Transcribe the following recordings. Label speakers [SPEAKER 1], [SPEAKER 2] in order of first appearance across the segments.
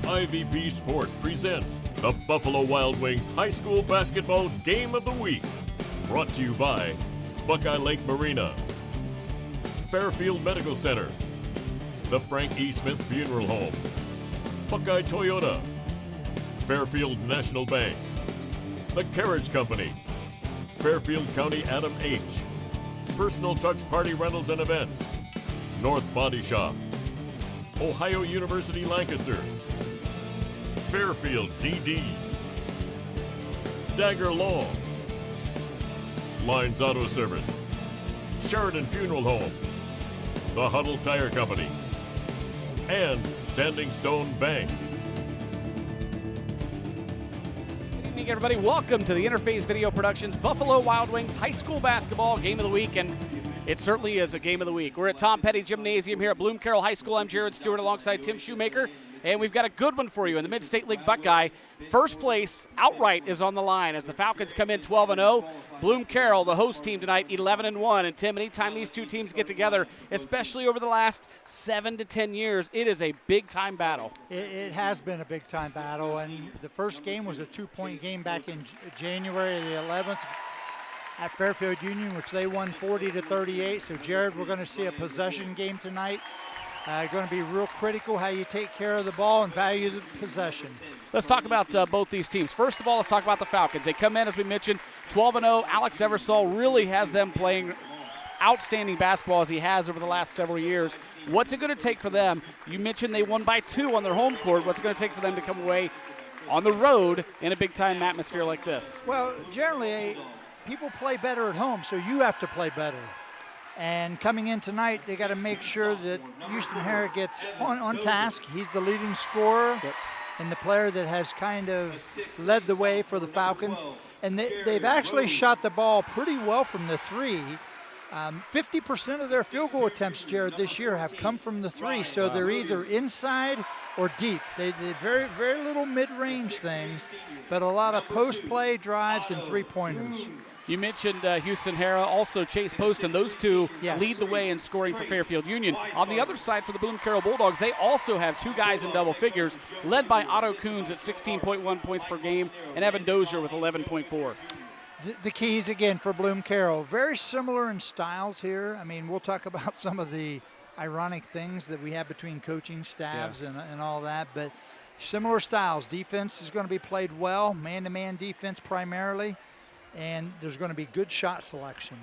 [SPEAKER 1] IVP Sports presents the Buffalo Wild Wings High School Basketball Game of the Week. Brought to you by Buckeye Lake Marina, Fairfield Medical Center, the Frank E. Smith Funeral Home, Buckeye Toyota, Fairfield National Bank, The Carriage Company, Fairfield County Adam H., Personal Touch Party Rentals and Events, North Body Shop, Ohio University Lancaster, Fairfield DD, Dagger Law, Lines Auto Service, Sheridan Funeral Home, The Huddle Tire Company, and Standing Stone Bank.
[SPEAKER 2] Good evening, everybody. Welcome to the Interface Video Productions Buffalo Wild Wings High School Basketball Game of the Week, and it certainly is a Game of the Week. We're at Tom Petty Gymnasium here at Bloom-Carroll High School. I'm Jared Stewart alongside Tim Shumaker, and we've got a good one for you in the Mid-State League Buckeye. First place outright is on the line as the Falcons come in 12-0. Bloom-Carroll, the host team tonight, 11-1. And Tim, anytime these two teams get together, especially over the last 7 to 10 years, it is a big-time battle.
[SPEAKER 3] It has been a big-time battle, and the first game was a 2-point game back in January the 11th at Fairfield Union, which they won 40-38. So, Jared, we're going to see a possession game tonight. Going to be real critical how you take care of the ball and value the possession.
[SPEAKER 2] Let's talk about both these teams. First of all, let's talk about the Falcons. They come in, as we mentioned, 12-0. Alex Eversole really has them playing outstanding basketball as he has over the last several years. What's it going to take for them? You mentioned they won by 2 on their home court. What's it going to take for them to come away on the road in a big-time atmosphere like this?
[SPEAKER 3] Well, generally, people play better at home, so you have to play better. And coming in tonight, they got to make sure that Houston Hara gets on task. He's the leading scorer and the player that has kind of led the way for the Falcons. And they've actually shot the ball pretty well from the three. 50% of their field goal attempts, Jared, this year have come from the three. So they're either inside or deep. They very, very little mid-range things, but a lot of post-play drives and three-pointers.
[SPEAKER 2] You mentioned Houston Hara, also Chase Poston. Those two lead the way in scoring for Fairfield Union. On the other side for the Bloom-Carroll Bulldogs, they also have 2 guys in double figures, led by Otto Coons at 16.1 points per game and Evan Dozier with 11.4.
[SPEAKER 3] The keys, again, for Bloom-Carroll, very similar in styles here. I mean, we'll talk about some of the ironic things that we have between coaching staffs and all that, but similar styles. Defense is going to be played well, man-to-man defense primarily, and there's going to be good shot selection.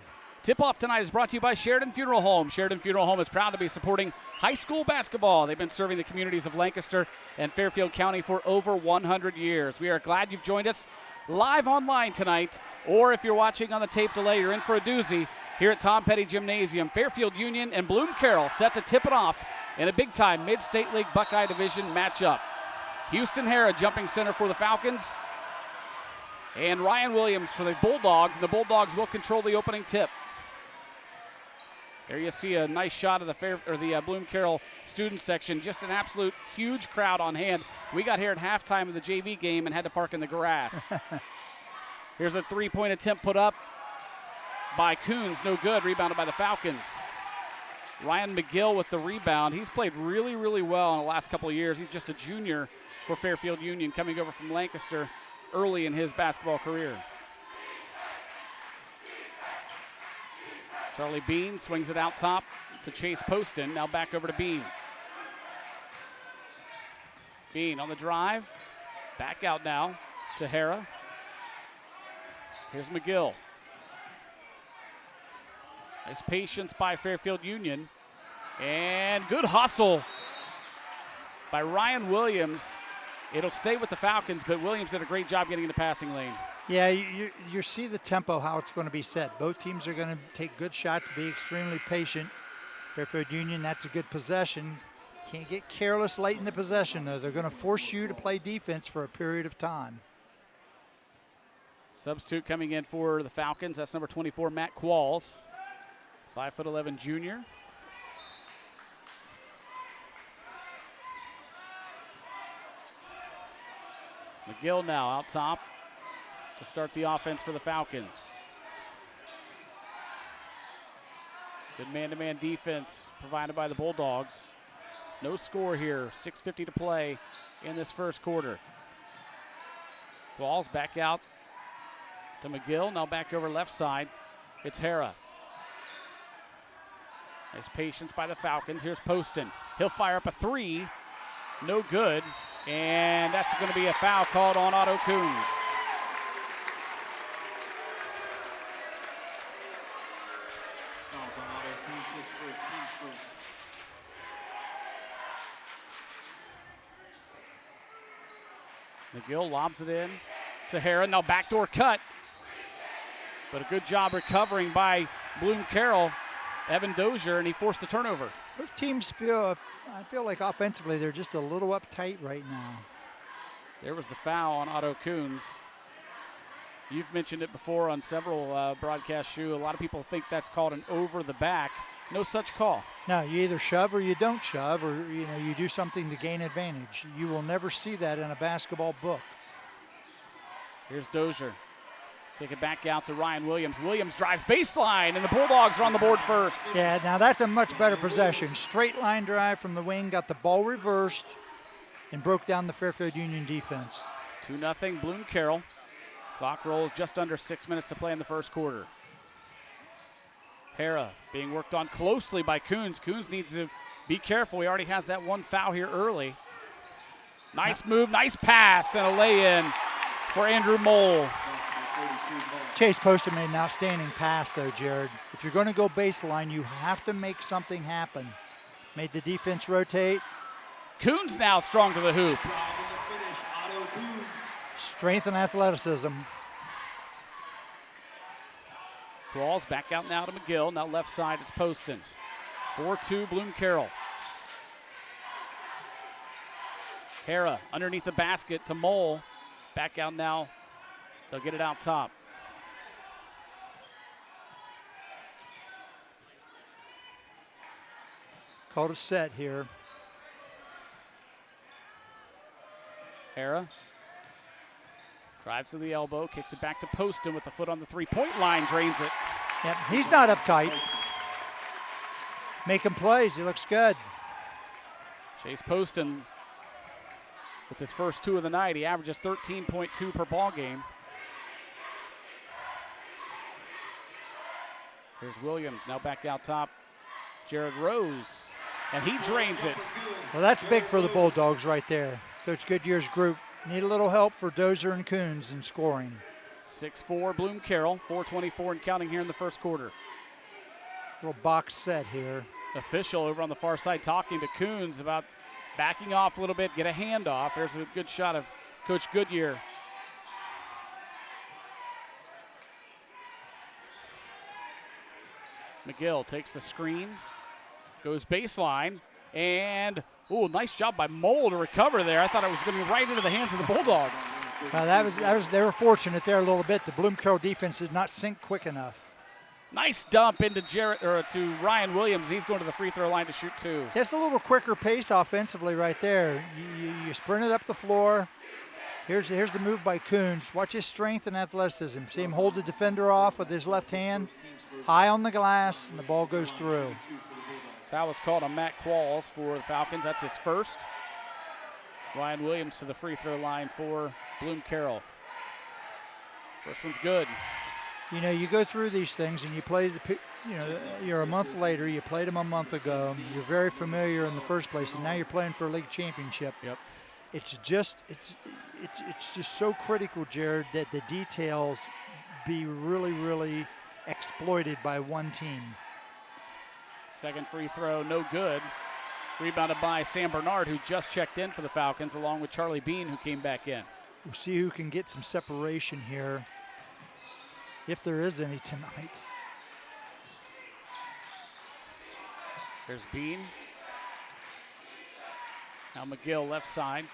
[SPEAKER 2] Tip-off tonight is brought to you by Sheridan Funeral Home. Sheridan Funeral Home is proud to be supporting high school basketball. They've been serving the communities of Lancaster and Fairfield County for over 100 years. We are glad you've joined us live online tonight, or if you're watching on the tape delay, you're in for a doozy here at Tom Petty Gymnasium. Fairfield Union and Bloom-Carroll set to tip it off in a big-time Mid-State League Buckeye Division matchup. Houston Hara jumping center for the Falcons, and Ryan Williams for the Bulldogs, and the Bulldogs will control the opening tip. There you see a nice shot of the Bloom-Carroll student section. Just an absolute huge crowd on hand. We got here at halftime of the JV game and had to park in the grass. Here's a three-point attempt put up by Coons. No good. Rebounded by the Falcons. Ryan Mcgill with the rebound. He's played really, really well in the last couple of years. He's just a junior for Fairfield Union, coming over from Lancaster early in his basketball career. Charlie Bean swings it out top to Chase Poston. Now back over to Bean. Bean on the drive. Back out now to Hara. Here's Mcgill. Nice patience by Fairfield Union. And good hustle by Ryan Williams. It'll stay with the Falcons, but Williams did a great job getting in the passing lane.
[SPEAKER 3] Yeah, you see the tempo, how it's going to be set. Both teams are going to take good shots, be extremely patient. Fairfield Union, that's a good possession. Can't get careless late in the possession, though. They're going to force you to play defense for a period of time.
[SPEAKER 2] Substitute coming in for the Falcons. That's number 24, Matt Qualls. 5'11" junior. Mcgill now out top to start the offense for the Falcons. Good man-to-man defense provided by the Bulldogs. No score here. 6:50 to play in this first quarter. Ball's back out to McGill. Now back over left side. It's Hara. Nice patience by the Falcons. Here's Poston. He'll fire up a three. No good. And that's going to be a foul called on Otto Coons.
[SPEAKER 4] Fouls on Otto Coons, his first, team's first.
[SPEAKER 2] McGill lobs it in to Hara. Now backdoor cut. But a good job recovering by Bloom-Carroll. Evan Dozier, and he forced a turnover.
[SPEAKER 3] Both teams I feel like offensively they're just a little uptight right now.
[SPEAKER 2] There was the foul on Otto Coons. You've mentioned it before on several broadcasts, Shu. A lot of people think that's called an over the back. No such call.
[SPEAKER 3] No, you either shove or you don't shove, or you do something to gain advantage. You will never see that in a basketball book.
[SPEAKER 2] Here's Dozier. Kick it back out to Ryan Williams. Williams drives baseline, and the Bulldogs are on the board first.
[SPEAKER 3] Yeah, now that's a much better possession. Straight line drive from the wing, got the ball reversed, and broke down the Fairfield Union defense.
[SPEAKER 2] 2-0 Bloom-Carroll. Clock rolls just under 6 minutes to play in the first quarter. Hara being worked on closely by Coons. Coons needs to be careful. He already has that one foul here early. Nice move, nice pass, and a lay-in for Andrew Mole.
[SPEAKER 3] Chase Poston made an outstanding pass, though, Jared. If you're going to go baseline, you have to make something happen. Made the defense rotate.
[SPEAKER 2] Coons now strong to the hoop.
[SPEAKER 3] Strength and athleticism.
[SPEAKER 2] Ball's back out now to McGill. Now left side, it's Poston. 4-2 Bloom-Carroll. Hara underneath the basket to Mole. Back out now. They'll get it out top.
[SPEAKER 3] Called a set here.
[SPEAKER 2] Hara drives to the elbow, kicks it back to Poston with the foot on the three-point line, drains it.
[SPEAKER 3] Yep, he's not uptight. Making plays, he looks good.
[SPEAKER 2] Chase Poston with his first two of the night. He averages 13.2 per ball game. Here's Williams, now back out top. Jared Rose, and he drains it.
[SPEAKER 3] Well, that's big for the Bulldogs right there. Coach Goodyear's group need a little help for Dozier and Coons in scoring.
[SPEAKER 2] 6-4 Bloom-Carroll, 4:24 and counting here in the first quarter.
[SPEAKER 3] Little box set here.
[SPEAKER 2] Official over on the far side talking to Coons about backing off a little bit, get a handoff. There's a good shot of Coach Goodyear. Mcgill takes the screen, goes baseline, and nice job by Mole to recover there. I thought it was going to be right into the hands of the Bulldogs.
[SPEAKER 3] They were fortunate there a little bit. The Bloom-Carroll defense did not sink quick enough.
[SPEAKER 2] Nice dump into to Ryan Williams. He's going to the free throw line to shoot two.
[SPEAKER 3] Just a little quicker pace offensively right there. You sprint it up the floor. Here's the move by Coons. Watch his strength and athleticism. See him hold the defender off with his left hand, high on the glass, and the ball goes through.
[SPEAKER 2] Foul was called on Matt Qualls for the Falcons. That's his first. Ryan Williams to the free throw line for Bloom-Carroll. First one's good.
[SPEAKER 3] You go through these things and you play, you're a month later, you played them a month ago, you're very familiar in the first place, and now you're playing for a league championship.
[SPEAKER 2] Yep.
[SPEAKER 3] It's just so critical, Jared, that the details be really, really exploited by one team.
[SPEAKER 2] Second free throw, no good. Rebounded by Sam Bernard, who just checked in for the Falcons, along with Charlie Bean, who came back in.
[SPEAKER 3] We'll see who can get some separation here, if there is any tonight.
[SPEAKER 2] There's Bean. Now Mcgill left side.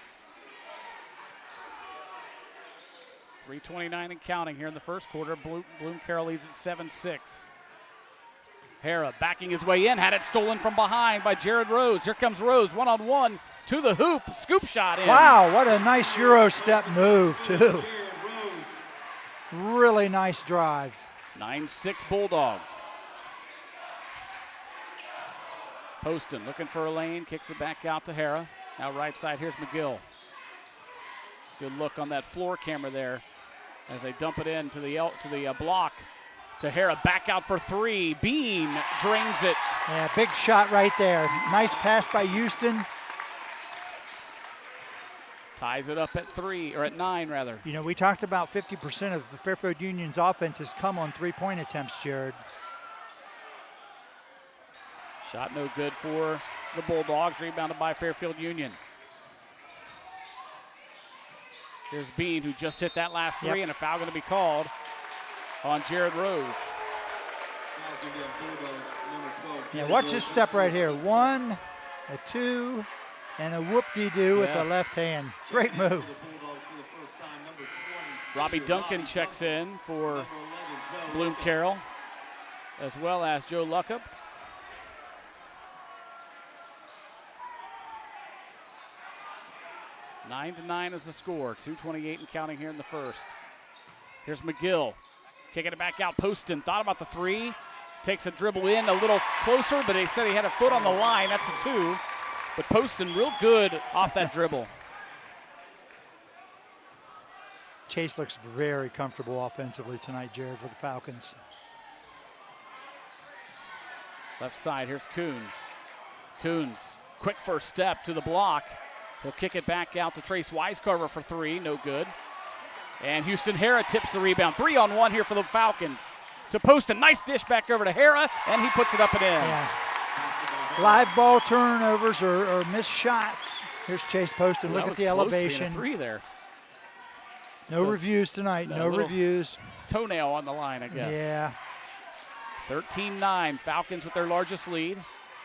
[SPEAKER 2] 3:29 and counting here in the first quarter. Bloom-Carroll leads at 7-6. Hara backing his way in, had it stolen from behind by Jared Rose. Here comes Rose, one-on-one to the hoop, scoop shot in.
[SPEAKER 3] Wow, what a nice Euro step move, too. Really nice drive.
[SPEAKER 2] 9-6 Bulldogs. Poston looking for a lane, kicks it back out to Hara. Now right side, here's Mcgill. Good look on that floor camera there as they dump it in to the block. To Hara, back out for three. Bean drains it.
[SPEAKER 3] Yeah, big shot right there. Nice pass by Houston.
[SPEAKER 2] Ties it up at 3, or at 9 rather.
[SPEAKER 3] You know, we talked about 50% of the Fairfield Union's offenses come on three-point attempts, Jared.
[SPEAKER 2] Shot no good for the Bulldogs, rebounded by Fairfield Union. Here's Bean, who just hit that last three, and a foul going to be called on Jared Rose.
[SPEAKER 3] Yeah, watch this step right here. 1, a 2, and a whoop-de-doo with the left hand. Great move.
[SPEAKER 2] Robbie Duncan checks in for Bloom-Carroll, as well as Joe Luckup. 9-9 is the score. 2:28 and counting here in the first. Here's Mcgill. Kicking it back out. Poston thought about the three. Takes a dribble in a little closer, but he said he had a foot on the line. That's a 2. But Poston real good off that dribble.
[SPEAKER 3] Chase looks very comfortable offensively tonight, Jared, for the Falcons.
[SPEAKER 2] Left side, here's Coons. Coons, quick first step to the block. He'll kick it back out to Trace Wisecarver for 3, no good. And Houston Hara tips the rebound. 3-on-1 here for the Falcons. To Poston, nice dish back over to Hara, and he puts it up and in.
[SPEAKER 3] Yeah. Live ball turnovers or missed shots. Here's Chase Poston. Look at the elevation.
[SPEAKER 2] 3 there.
[SPEAKER 3] No reviews tonight. No reviews.
[SPEAKER 2] Toenail on the line, I guess.
[SPEAKER 3] Yeah.
[SPEAKER 2] 13-9. Falcons with their largest lead.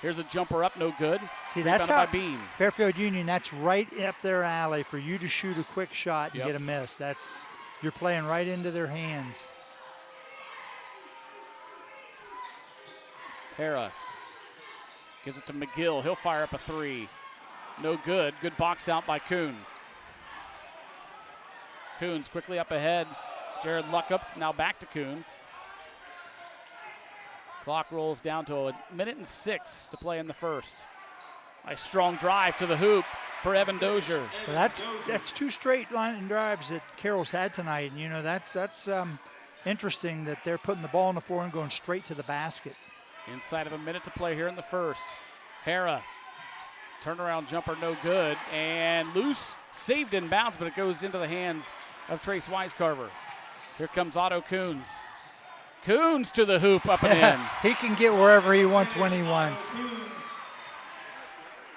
[SPEAKER 2] Here's a jumper up, no good.
[SPEAKER 3] See, that's how
[SPEAKER 2] Bean.
[SPEAKER 3] Fairfield Union, that's right up their alley for you to shoot a quick shot and get a miss. You're playing right into their hands.
[SPEAKER 2] Hara gives it to Mcgill. He'll fire up a 3. No good. Good box out by Coons. Coons quickly up ahead. Jared Luckup now back to Coons. Clock rolls down to 1:06 to play in the first. Nice strong drive to the hoop for Evan Dozier.
[SPEAKER 3] Well, that's 2 straight line drives that Carroll's had tonight. And, you know, that's interesting that they're putting the ball on the floor and going straight to the basket.
[SPEAKER 2] Inside of a minute to play here in the first. Hara, turnaround jumper no good. And loose, saved in bounds, but it goes into the hands of Trace Wisecarver. Here comes Otto Coons. Coons to the hoop, up and in.
[SPEAKER 3] He can get wherever he wants when he wants.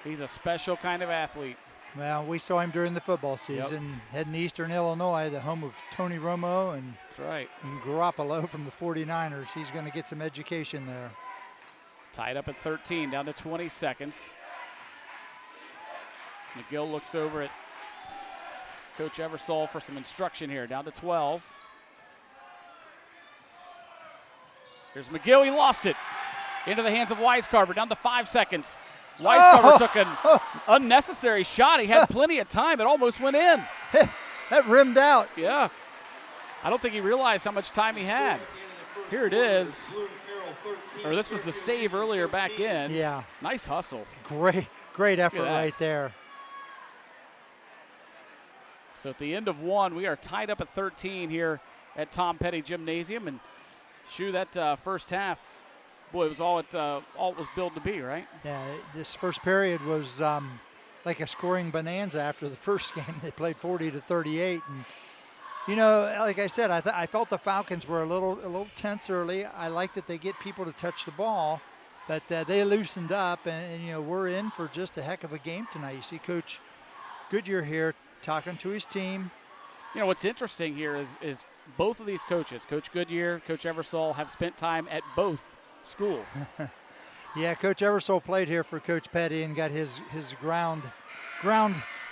[SPEAKER 2] He's a special kind of athlete.
[SPEAKER 3] Well, we saw him during the football season, heading to Eastern Illinois, the home of Tony Romo and,
[SPEAKER 2] that's right,
[SPEAKER 3] and Garoppolo from the 49ers. He's going to get some education there.
[SPEAKER 2] Tied up at 13, down to 20 seconds. Mcgill looks over at Coach Eversole for some instruction here, down to 12. Here's Mcgill, he lost it. Into the hands of Wisecarver, down to 5 seconds. Wisecarver took an unnecessary shot. He had plenty of time. It almost went in.
[SPEAKER 3] That rimmed out.
[SPEAKER 2] Yeah. I don't think he realized how much time he had. Here it is. Or this was the save earlier back in.
[SPEAKER 3] Yeah.
[SPEAKER 2] Nice hustle.
[SPEAKER 3] Great effort right there.
[SPEAKER 2] So at the end of 1, we are tied up at 13 here at Tom Petty Gymnasium. And Shu, that first half, boy, it was all it was billed to be, right?
[SPEAKER 3] Yeah, this first period was like a scoring bonanza after the first game. They played 40-38, and you know, like I said, I felt the Falcons were a little tense early. I like that they get people to touch the ball, but they loosened up, and you know, we're in for just a heck of a game tonight. You see Coach Goodyear here talking to his team.
[SPEAKER 2] You know, what's interesting here is both of these coaches, Coach Goodyear, Coach Eversole, have spent time at both schools.
[SPEAKER 3] Yeah, Coach Eversole played here for Coach Petty and got his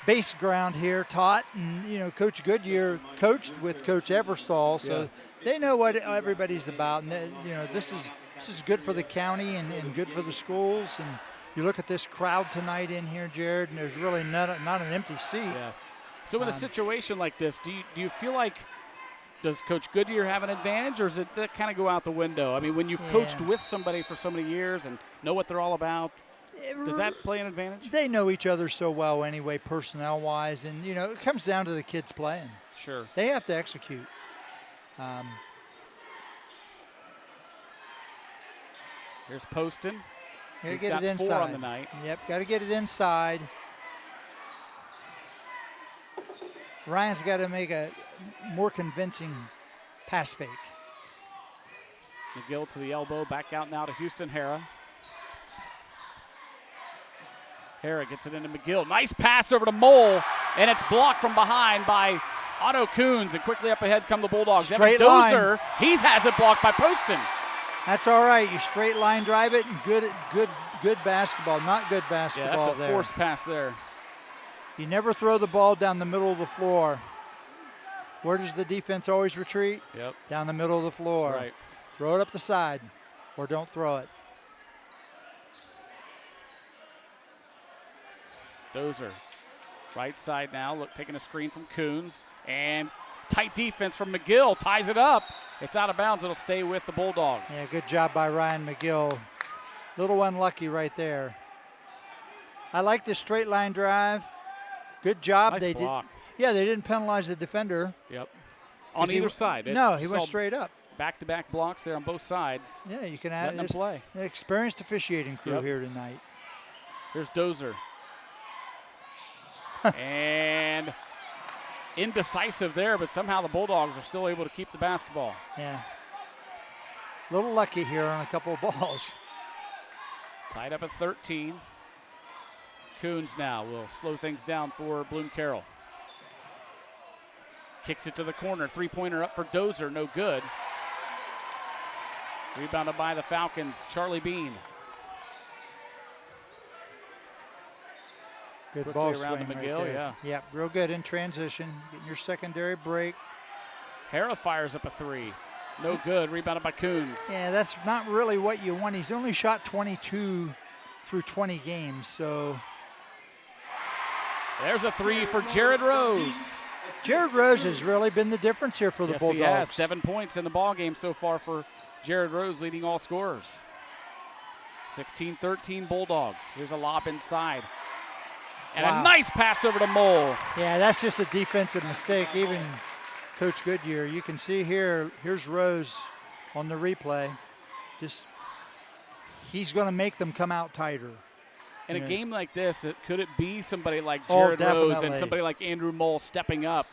[SPEAKER 3] base ground here taught. And, you know, Coach Goodyear coached with Coach Eversole, so they know what everybody's about. And, you know, this is good for the county and good for the schools. And you look at this crowd tonight in here, Jared, and there's really not an empty seat.
[SPEAKER 2] Yeah. So in a situation like this, do you feel like, does Coach Goodyear have an advantage, or does that kind of go out the window? I mean, when you've coached with somebody for so many years and know what they're all about. Does that play an advantage?
[SPEAKER 3] They know each other so well anyway, personnel-wise, and, you know, it comes down to the kids playing.
[SPEAKER 2] Sure.
[SPEAKER 3] They have to execute.
[SPEAKER 2] Here's Poston.
[SPEAKER 3] He's
[SPEAKER 2] got
[SPEAKER 3] get it
[SPEAKER 2] 4
[SPEAKER 3] inside.
[SPEAKER 2] on the night.
[SPEAKER 3] Yep, got to get it inside. Ryan's got to make a more convincing pass fake.
[SPEAKER 2] McGill to the elbow, back out now to Houston Hara. Hara gets it into McGill. Nice pass over to Mole, and it's blocked from behind by Otto Coons, and quickly up ahead come the Bulldogs.
[SPEAKER 3] Straight
[SPEAKER 2] Dozer, he has it blocked by Poston.
[SPEAKER 3] That's all right. You straight line drive it, and good basketball. Not good basketball
[SPEAKER 2] Yeah, that's a
[SPEAKER 3] there.
[SPEAKER 2] forced pass there.
[SPEAKER 3] You never throw the ball down the middle of the floor. Where does the defense always retreat?
[SPEAKER 2] Yep.
[SPEAKER 3] Down the middle of the floor.
[SPEAKER 2] Right.
[SPEAKER 3] Throw it up the side, or don't throw it.
[SPEAKER 2] Dozer, right side now, look, taking a screen from Coons, and tight defense from McGill, ties it up. It's out of bounds, it'll stay with the Bulldogs.
[SPEAKER 3] Yeah, good job by Ryan McGill. Little unlucky right there. I like this straight line drive. Good job.
[SPEAKER 2] Nice block.
[SPEAKER 3] Yeah, they didn't penalize the defender.
[SPEAKER 2] Yep. On either side.
[SPEAKER 3] No, he went straight up.
[SPEAKER 2] Back-to-back blocks there on both sides.
[SPEAKER 3] Yeah, you can add
[SPEAKER 2] letting them play.
[SPEAKER 3] An experienced officiating crew
[SPEAKER 2] Yep.
[SPEAKER 3] here tonight.
[SPEAKER 2] Here's Dozer. And indecisive there, but somehow the Bulldogs are still able to keep the basketball.
[SPEAKER 3] Yeah. A little lucky here on a couple of balls.
[SPEAKER 2] Tied up at 13. Coons now will slow things down for Bloom-Carroll. Kicks it to the corner. Three-pointer up for Dozer. No good. Rebounded by the Falcons. Charlie Bean.
[SPEAKER 3] Good
[SPEAKER 2] Quickly
[SPEAKER 3] ball
[SPEAKER 2] around to
[SPEAKER 3] swing
[SPEAKER 2] McGill,
[SPEAKER 3] right there.
[SPEAKER 2] yeah.
[SPEAKER 3] Yep, real good in transition. Getting your secondary break.
[SPEAKER 2] Hara fires up a three. No good. Rebounded by Coons.
[SPEAKER 3] Yeah, that's not really what you want. He's only shot 22 through 20 games, so.
[SPEAKER 2] There's a three for Jared Rose.
[SPEAKER 3] Jared Rose has really been the difference here for the Bulldogs.
[SPEAKER 2] He has. 7 points in the ball game so far for Jared Rose, leading all scorers. 16-13 Bulldogs. Here's a lob inside. And a nice pass over to Mole.
[SPEAKER 3] Yeah, that's just a defensive mistake. Even Coach Goodyear, you can see here, here's Rose on the replay. He's going to make them come out tighter.
[SPEAKER 2] In a game like this, could it be somebody like Jared Rose and somebody like Andrew Mole stepping up?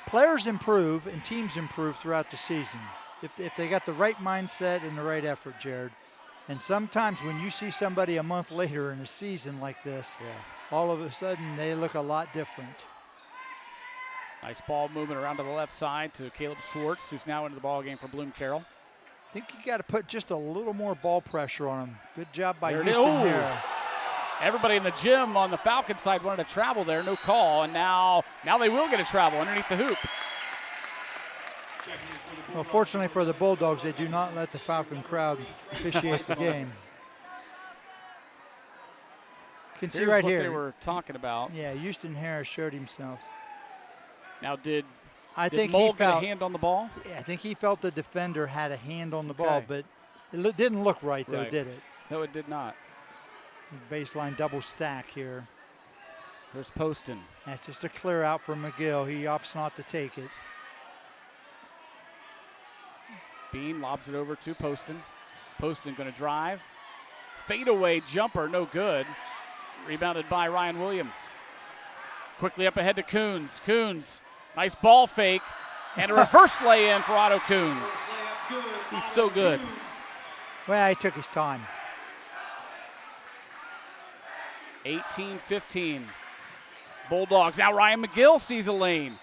[SPEAKER 3] Players improve and teams improve throughout the season if they got the right mindset and the right effort, Jared. And sometimes when you see somebody a month later in a season like this, all of a sudden they look a lot different.
[SPEAKER 2] Nice ball movement around to the left side to Caleb Schwartz, who's now into the ball game for Bloom-Carroll.
[SPEAKER 3] I think you got to put just a little more ball pressure on him. Good job by
[SPEAKER 2] There
[SPEAKER 3] Houston Hara.
[SPEAKER 2] Everybody in the gym on the Falcon side wanted to travel there, no call, and now they will get a travel underneath the hoop.
[SPEAKER 3] Well, fortunately for the Bulldogs, they do not let the Falcon crowd officiate the game. You can see right
[SPEAKER 2] what
[SPEAKER 3] here.
[SPEAKER 2] they were talking about.
[SPEAKER 3] Yeah, Houston Hara showed himself.
[SPEAKER 2] Now, did
[SPEAKER 3] think
[SPEAKER 2] Mole
[SPEAKER 3] he felt
[SPEAKER 2] get a hand on the ball?
[SPEAKER 3] Yeah, I think he felt the defender had a hand on the ball, but it didn't look right, though, did it?
[SPEAKER 2] No, it did not.
[SPEAKER 3] Baseline double stack here.
[SPEAKER 2] There's Poston.
[SPEAKER 3] That's just a clear out for McGill. He opts not to take it.
[SPEAKER 2] Bean lobs it over to Poston. Poston going to drive. Fadeaway jumper, no good. Rebounded by Ryan Williams. Quickly up ahead to Coons. Coons, nice ball fake. And a reverse lay-in for Otto Coons. He's so good.
[SPEAKER 3] Well, he took his time.
[SPEAKER 2] 18-15. Bulldogs. Now Ryan McGill sees a lane.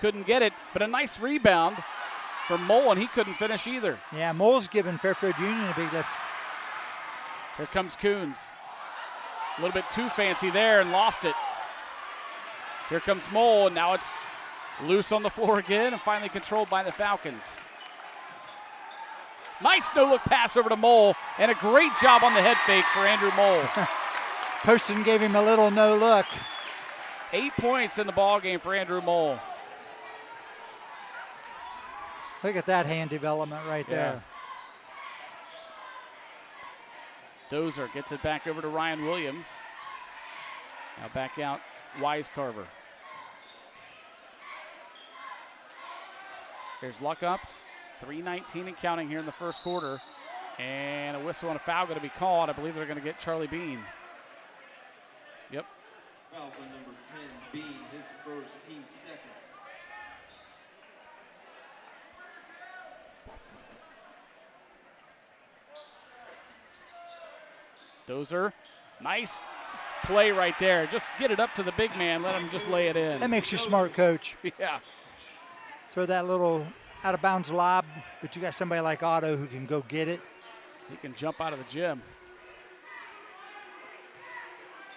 [SPEAKER 2] Couldn't get it, but a nice rebound for Mole, and he couldn't finish either.
[SPEAKER 3] Yeah, Mole's giving Fairfield Union a big lift.
[SPEAKER 2] Here comes Coons. A little bit too fancy there and lost it. Here comes Mole, and now it's loose on the floor again and finally controlled by the Falcons. Nice no-look pass over to Mole, and a great job on the head fake for Andrew Mole.
[SPEAKER 3] Poston gave him a little no-look.
[SPEAKER 2] 8 points in the ball game for Andrew Mole.
[SPEAKER 3] Look at that hand development right there.
[SPEAKER 2] Dozer gets it back over to Ryan Williams. Now back out Wisecarver. Here's Luck up. 3:19 and counting here in the first quarter. And a whistle and a foul going to be called. I believe they're going to get Charlie Bean. Yep.
[SPEAKER 4] Fouls on number 10, Bean, his first, team second.
[SPEAKER 2] Dozer, nice play right there. Just get it up to the big man. Let him just lay it in.
[SPEAKER 3] That makes you smart, Coach.
[SPEAKER 2] Yeah.
[SPEAKER 3] Throw that little out-of-bounds lob, but you got somebody like Otto who can go get it.
[SPEAKER 2] He can jump out of the gym.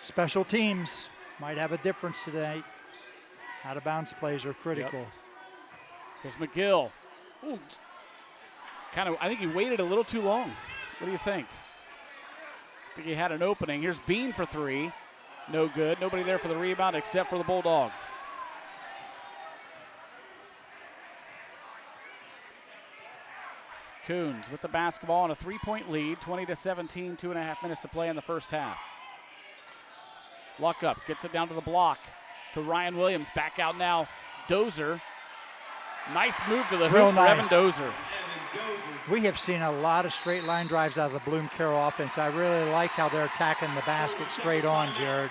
[SPEAKER 3] Special teams might have a difference today. Out-of-bounds plays are critical.
[SPEAKER 2] Yep. Here's Mcgill. Ooh, I think he waited a little too long. What do you think? I think he had an opening. Here's Bean for three. No good. Nobody there for the rebound except for the Bulldogs. Coons with the basketball on a 3-point lead, 20-17, 2.5 minutes to play in the first half. Luck up, gets it down to the block to Ryan Williams. Back out now, Dozer. Nice move to the hoop for Evan Dozer.
[SPEAKER 3] We have seen a lot of straight line drives out of the Bloom-Carroll offense. I really like how they're attacking the basket straight on, Jared.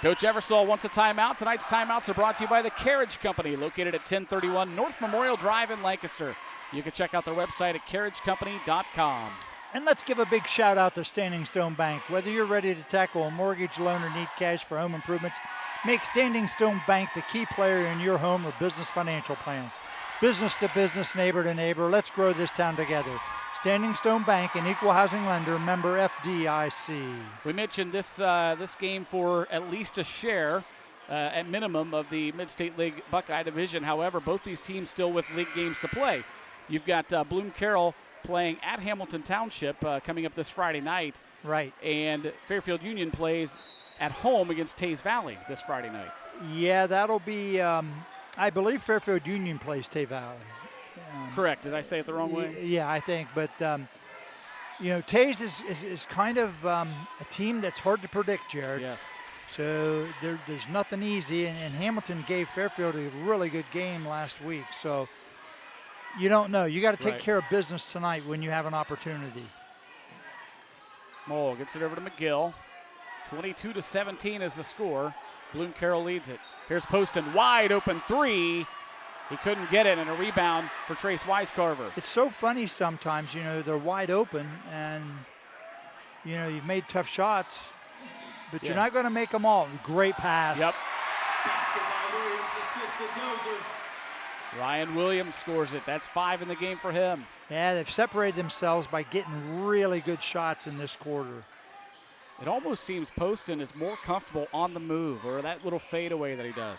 [SPEAKER 2] Coach Eversole wants a timeout. Tonight's timeouts are brought to you by the Carriage Company, located at 1031 North Memorial Drive in Lancaster. You can check out their website at carriagecompany.com.
[SPEAKER 3] And let's give a big shout out to Standing Stone Bank. Whether you're ready to tackle a mortgage loan or need cash for home improvements, make Standing Stone Bank the key player in your home or business financial plans. Business to business, neighbor to neighbor, let's grow this town together. Standing Stone Bank, an equal housing lender, member FDIC.
[SPEAKER 2] We mentioned this game for at least a share, at minimum, of the Mid-State League Buckeye Division. However, both these teams still with league games to play. You've got Bloom-Carroll playing at Hamilton Township coming up this Friday night.
[SPEAKER 3] Right.
[SPEAKER 2] And Fairfield Union plays at home against Tays Valley this Friday night.
[SPEAKER 3] Yeah, that'll be, I believe Fairfield Union plays Tay Valley.
[SPEAKER 2] Correct. Did I say it the wrong way?
[SPEAKER 3] Yeah, I think. But, Tays is kind of a team that's hard to predict, Jared.
[SPEAKER 2] Yes.
[SPEAKER 3] So there's nothing easy. And Hamilton gave Fairfield a really good game last week. So you don't know. You got to take care of business tonight when you have an opportunity.
[SPEAKER 2] Mole gets it over to Mcgill. 22-17 is the score. Bloom-Carroll leads it. Here's Poston, wide open three. He couldn't get it, and a rebound for Trace Wisecarver.
[SPEAKER 3] It's so funny sometimes, they're wide open, and, you've made tough shots, but you're not going to make them all. Great pass.
[SPEAKER 2] Yep. Ryan Williams scores it. That's 5 in the game for him.
[SPEAKER 3] Yeah, they've separated themselves by getting really good shots in this quarter.
[SPEAKER 2] It almost seems Poston is more comfortable on the move, or that little fadeaway that he does.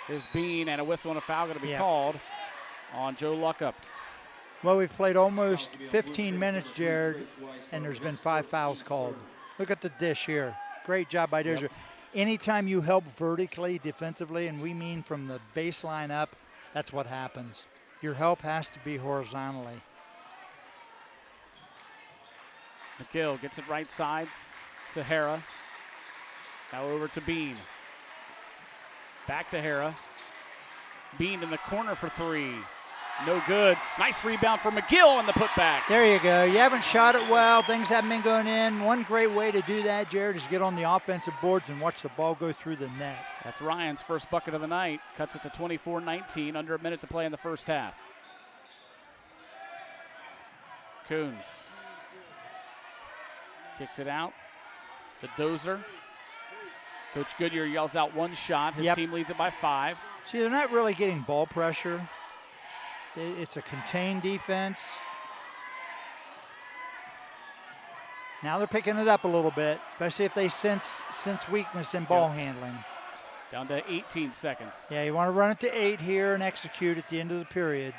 [SPEAKER 2] There's Bean, and a whistle and a foul going to be called on Joe Luckup.
[SPEAKER 3] Well, we've played almost 15 minutes, Jared, and there's been 5 fouls called. Look at the dish here. Great job by Dozier. Anytime you help vertically, defensively, and we mean from the baseline up, that's what happens. Your help has to be horizontally.
[SPEAKER 2] Mcgill gets it right side to Hara. Now over to Bean. Back to Hara. Bean in the corner for 3. No good. Nice rebound for Mcgill and the putback.
[SPEAKER 3] There you go. You haven't shot it well. Things haven't been going in. One great way to do that, Jared, is get on the offensive boards and watch the ball go through the net.
[SPEAKER 2] That's Ryan's first bucket of the night. Cuts it to 24-19. Under a minute to play in the first half. Coons kicks it out to Dozer. Coach Goodyear yells out one shot. His team leads it by 5.
[SPEAKER 3] See, they're not really getting ball pressure. It's a contained defense. Now they're picking it up a little bit, especially if they sense weakness in ball handling.
[SPEAKER 2] Down to 18 seconds.
[SPEAKER 3] Yeah, you want to run it to 8 here and execute at the end of the period.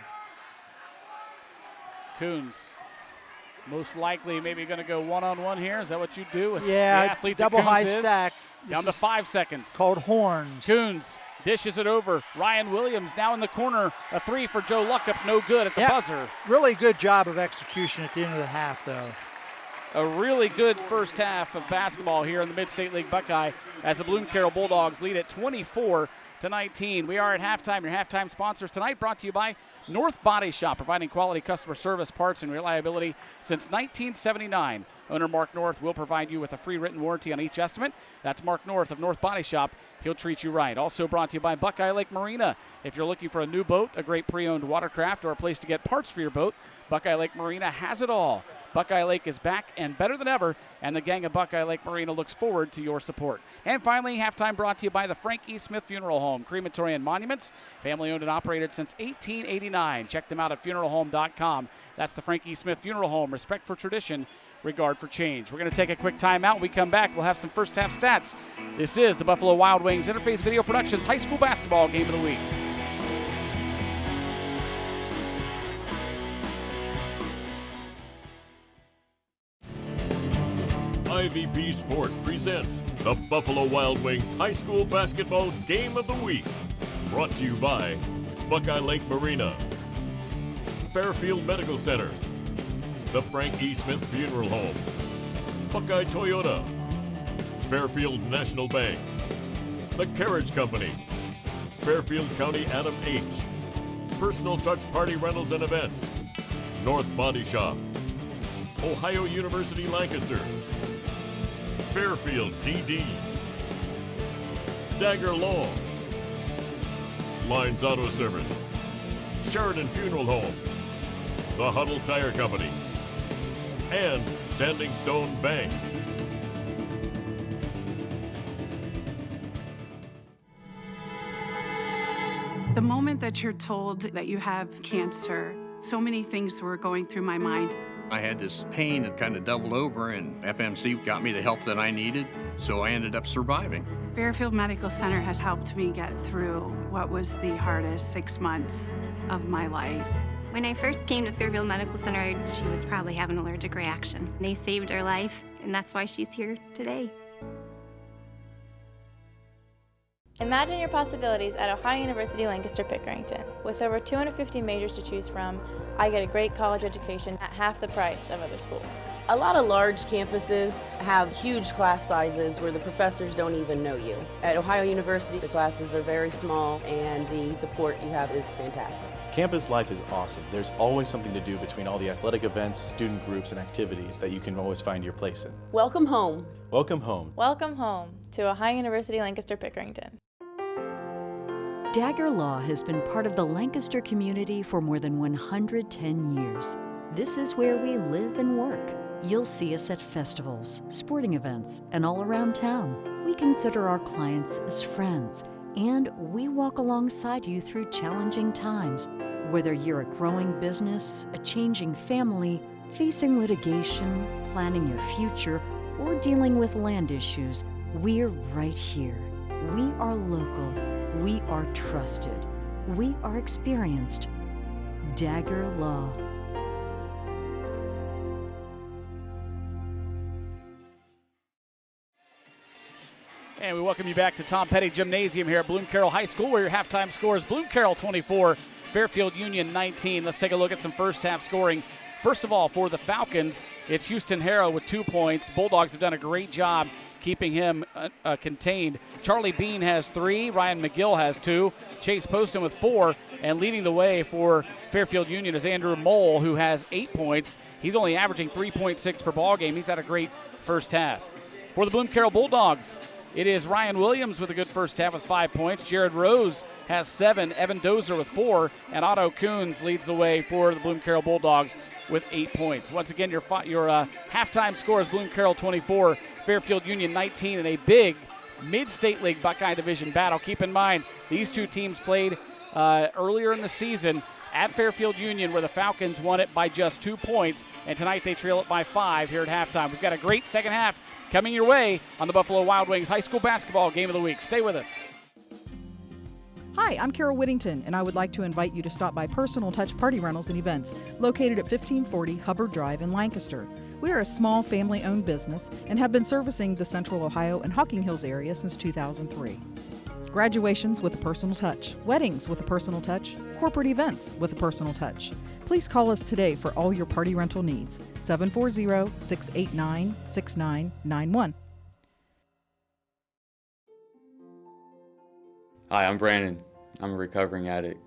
[SPEAKER 2] Coons. Most likely maybe going to go one-on-one here. Is that what you do with the
[SPEAKER 3] yeah,
[SPEAKER 2] athlete
[SPEAKER 3] double
[SPEAKER 2] that
[SPEAKER 3] high
[SPEAKER 2] Coons
[SPEAKER 3] stack.
[SPEAKER 2] Down to 5 seconds.
[SPEAKER 3] Called horns.
[SPEAKER 2] Coons Dishes it over. Ryan Williams now in the corner. A three for Joe Luckup, no good at the buzzer.
[SPEAKER 3] Really good job of execution at the end of the half, though.
[SPEAKER 2] A really good first half of basketball here in the Mid-State League Buckeye as the Bloom-Carroll Bulldogs lead at 24-19. We are at halftime. Your halftime sponsors tonight brought to you by North Body Shop, providing quality customer service, parts, and reliability since 1979. Owner Mark North will provide you with a free written warranty on each estimate. That's Mark North of North Body Shop. He'll treat you right. Also brought to you by Buckeye Lake Marina. If you're looking for a new boat, a great pre-owned watercraft, or a place to get parts for your boat, Buckeye Lake Marina has it all. Buckeye Lake is back and better than ever, and the gang of Buckeye Lake Marina looks forward to your support. And finally, halftime brought to you by the Frank E. Smith Funeral Home, Crematory and Monuments, family owned and operated since 1889. Check them out at funeralhome.com. That's the Frank E. Smith Funeral Home. Respect for tradition, regard for change. We're going to take a quick timeout. When we come back, we'll have some first half stats. This is the Buffalo Wild Wings Interface Video Productions High School Basketball Game of the Week.
[SPEAKER 1] IVP Sports presents the Buffalo Wild Wings High School Basketball Game of the Week. Brought to you by Buckeye Lake Marina, Fairfield Medical Center, the Frank E. Smith Funeral Home, Buckeye Toyota, Fairfield National Bank, The Carriage Company, Fairfield County Adam H., Personal Touch Party Rentals and Events, North Body Shop, Ohio University Lancaster, Fairfield DD, Dagger Law, Lines Auto Service, Sheridan Funeral Home, The Huddle Tire Company, and Standing Stone Bank.
[SPEAKER 5] The moment that you're told that you have cancer, so many things were going through my mind.
[SPEAKER 6] I had this pain that kind of doubled over, and FMC got me the help that I needed, so I ended up surviving.
[SPEAKER 5] Fairfield Medical Center has helped me get through what was the hardest 6 months of my life.
[SPEAKER 7] When I first came to Fairfield Medical Center, she was probably having an allergic reaction. They saved her life, and that's why she's here today.
[SPEAKER 8] Imagine your possibilities at Ohio University Lancaster-Pickerington. With over 250 majors to choose from, I get a great college education at half the price of other schools.
[SPEAKER 9] A lot of large campuses have huge class sizes where the professors don't even know you. At Ohio University, the classes are very small and the support you have is fantastic.
[SPEAKER 10] Campus life is awesome. There's always something to do between all the athletic events, student groups, and activities that you can always find your place in.
[SPEAKER 9] Welcome home.
[SPEAKER 10] Welcome home.
[SPEAKER 8] Welcome home to Ohio University Lancaster-Pickerington.
[SPEAKER 11] Dagger Law has been part of the Lancaster community for more than 110 years. This is where we live and work. You'll see us at festivals, sporting events, and all around town. We consider our clients as friends, and we walk alongside you through challenging times. Whether you're a growing business, a changing family, facing litigation, planning your future, or dealing with land issues, we're right here. We are local. We are trusted. We are experienced. Dagger Law.
[SPEAKER 2] And we welcome you back to Tom Petty Gymnasium here at Bloom-Carroll High School, where your halftime score is Bloom-Carroll 24, Fairfield Union 19. Let's take a look at some first half scoring. First of all, for the Falcons, it's Houston Harrow with 2 points. Bulldogs have done a great job keeping him contained. Charlie Bean has 3. Ryan Mcgill has 2. Chase Poston with 4. And leading the way for Fairfield Union is Andrew Mole, who has 8 points. He's only averaging 3.6 per ball game. He's had a great first half. For the Bloom-Carroll Bulldogs, it is Ryan Williams with a good first half with 5 points. Jared Rose has 7. Evan Dozer with 4. And Otto Coons leads the way for the Bloom-Carroll Bulldogs with 8 points. Once again, your halftime score is Bloom-Carroll 24, Fairfield Union 19 in a big Mid-State League Buckeye Division battle. Keep in mind, these two teams played earlier in the season at Fairfield Union, where the Falcons won it by just 2 points, and tonight they trail it by 5 here at halftime. We've got a great second half coming your way on the Buffalo Wild Wings High School Basketball Game of the Week. Stay with us.
[SPEAKER 12] Hi, I'm Carol Whittington, and I would like to invite you to stop by Personal Touch Party Rentals and Events, located at 1540 Hubbard Drive in Lancaster. We are a small family-owned business and have been servicing the Central Ohio and Hocking Hills area since 2003. Graduations with a personal touch, weddings with a personal touch, corporate events with a personal touch. Please call us today for all your party rental needs. 740-689-6991.
[SPEAKER 13] Hi, I'm Brandon. I'm a recovering addict.